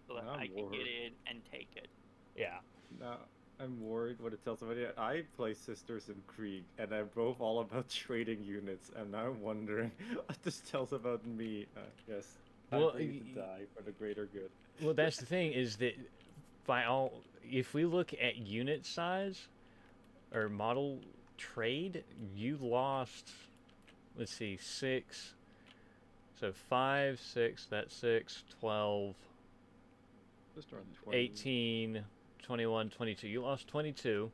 So that I can get in and take it. Yeah. Now, I'm worried what it tells somebody. I play Sisters in Krieg, and I'm both all about trading units, and now I'm wondering what this tells about me. Yes, Well, I'm ready to die for the greater good. Well, that's the thing, is that if we look at unit size or model trade, you lost, let's see, 6. So 5, 6, that's 6, 12, Just around 20. 18, 21, 22. You lost 22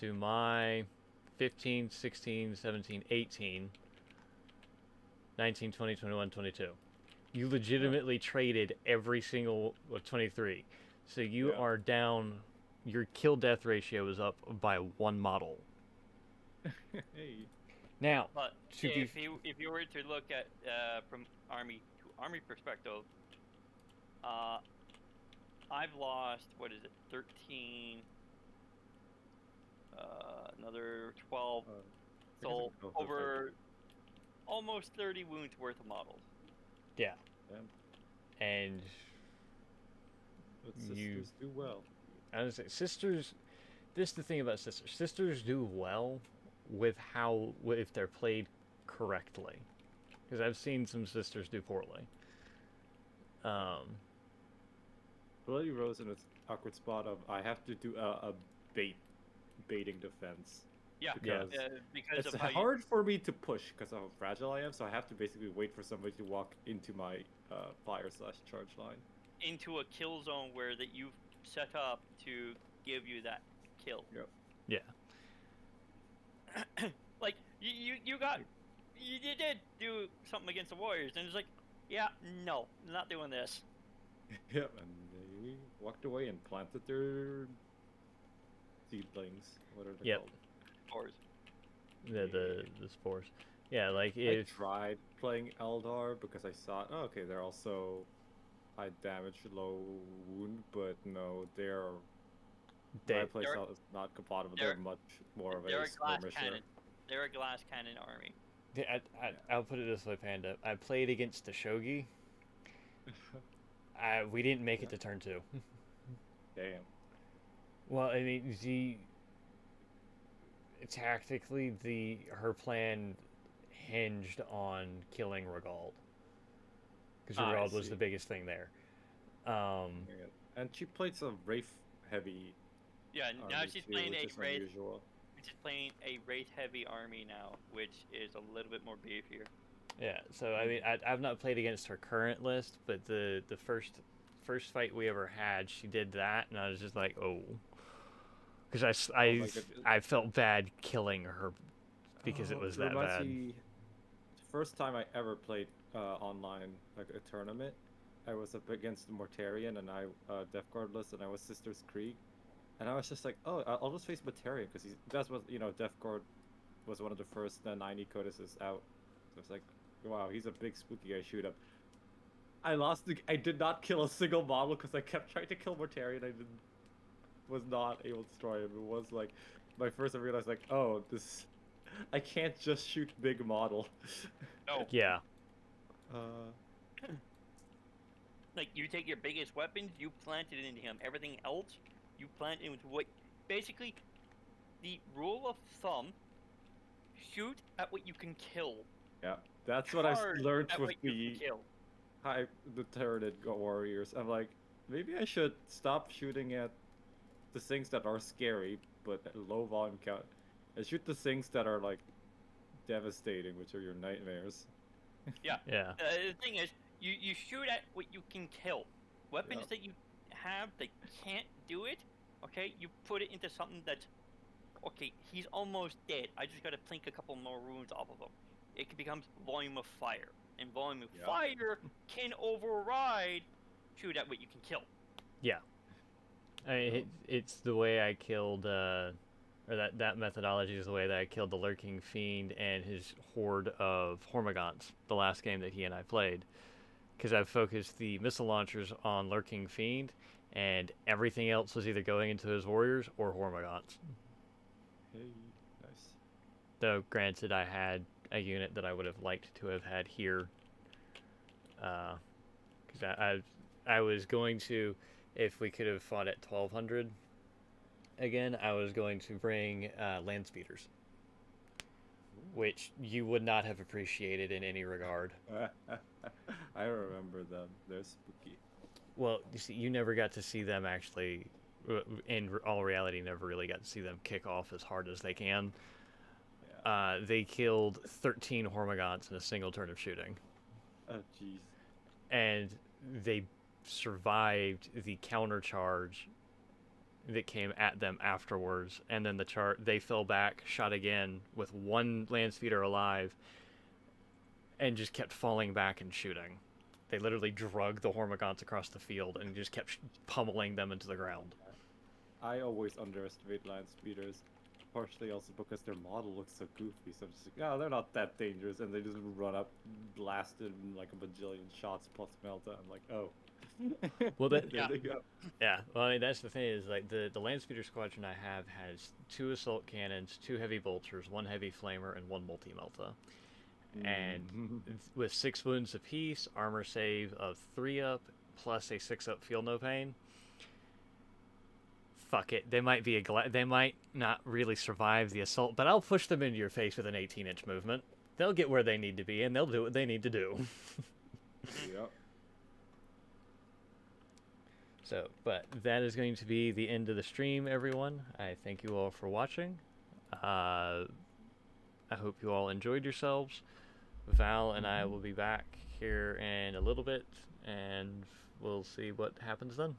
to my 15, 16, 17, 18, 19, 20, 21, 22. You legitimately traded every single 23. So you are down, your kill death ratio is up by 1 model. Hey. Now, But if you were to look at from army to army perspective, I've lost, what is it, 13, another 12, so over almost 30 wounds worth of models. yeah. Damn. And But Sisters do well. I would say sisters, this is the thing about sisters. Sisters do well with if they're played correctly. Because I've seen some sisters do poorly. Bloody Rose in its awkward spot of I have to do a baiting defense. Yeah, It's because of how hard for me to push because of how fragile I am, so I have to basically wait for somebody to walk into my fire/charge line. into a kill zone where that you've set up to give you that kill. Yep. Yeah. Like you did do something against the Warriors, and it's like, yeah, no, not doing this. Yep, and they walked away and planted their seedlings. What are they Yep. called? Wars. The spores. Yeah, like I if tried playing Eldar because I saw, oh, okay, they're also high damage, low wound, but no, my playstyle is not compatible. They're much more of They're a a glass skirmisher. cannon. They're a glass cannon army. I'll put it this way, Panda. I played against the Shogi. We didn't make it to turn 2. Damn. Well, I mean, tactically, her plan hinged on killing Regald. Because Regald was the biggest thing there. And she played some Wraith heavy. Yeah, now she's too, playing which a is Wraith. unusual. She's playing a Wraith heavy army now, which is a little bit more beefier. Yeah, so I mean, I've not played against her current list, but the first fight we ever had, she did that, and I was just like, oh, because I felt bad killing her because it was that bad. The first time I ever played online, like a tournament, I was up against the Mortarion, and Death Guardless, and I was Sisters Krieg, and I was just like, oh, I'll just face Mortarion because that's what Death Guard was one of the first 90 codices out. So it's like, wow, he's a big spooky guy. Shoot him. I lost. I did not kill a single model because I kept trying to kill Mortarion. I was not able to destroy him. It was like my first. I realized like, oh, this I can't just shoot big model. No. Yeah. Like, you take your biggest weapons, you plant it into him. Everything else, you plant into what... Basically, the rule of thumb, shoot at what you can kill. Yeah, that's what I've Charge learned at with what you the can kill. the turreted warriors. I'm like, maybe I should stop shooting at the things that are scary, but at low volume count, and shoot the things that are like devastating, which are your nightmares. Yeah. Yeah. The thing is, you shoot at what you can kill. Weapons that you have that can't do it, okay, you put it into something that's, okay, he's almost dead. I just gotta plink a couple more runes off of him. It becomes volume of fire. And volume of fire can override shoot at what you can kill. Yeah. It's the way I killed, or that methodology is the way that I killed the Lurking Fiend and his horde of Hormagaunts, the last game that he and I played. Because I focused the missile launchers on Lurking Fiend, and everything else was either going into his warriors or Hormagaunts. Hey, nice. Though, granted, I had a unit that I would have liked to have had here. Because I was going to, if we could have fought at 1200 again, I was going to bring land speeders, which you would not have appreciated in any regard. I remember them. They're spooky. Well, you see, you never got to see them actually, in all reality, never really got to see them kick off as hard as they can. Yeah. They killed 13 Hormagaunts in a single turn of shooting. Oh, jeez. And they survived the countercharge that came at them afterwards, and then they fell back, shot again with one land speeder alive, and just kept falling back and shooting. They literally drug the Hormagaunts across the field and just kept pummeling them into the ground. I always underestimate land speeders, partially also because their model looks so goofy, so I'm just like, oh, they're not that dangerous, and they just run up, blasted like a bajillion shots plus Melta. I'm like, oh. Well, there they go. Yeah, well, I mean, that's the thing is, like, the land speeder squadron I have has 2 assault cannons, 2 heavy bolters, 1 heavy flamer, and 1 multi-melta. And with 6 wounds apiece, armor save of 3 up, plus a 6 up feel no pain. Fuck it, they might be they might not really survive the assault, but I'll push them into your face with an 18-inch movement. They'll get where they need to be, and they'll do what they need to do. Yep. So, but that is going to be the end of the stream, everyone. I thank you all for watching. I hope you all enjoyed yourselves. Val and I will be back here in a little bit, and we'll see what happens then.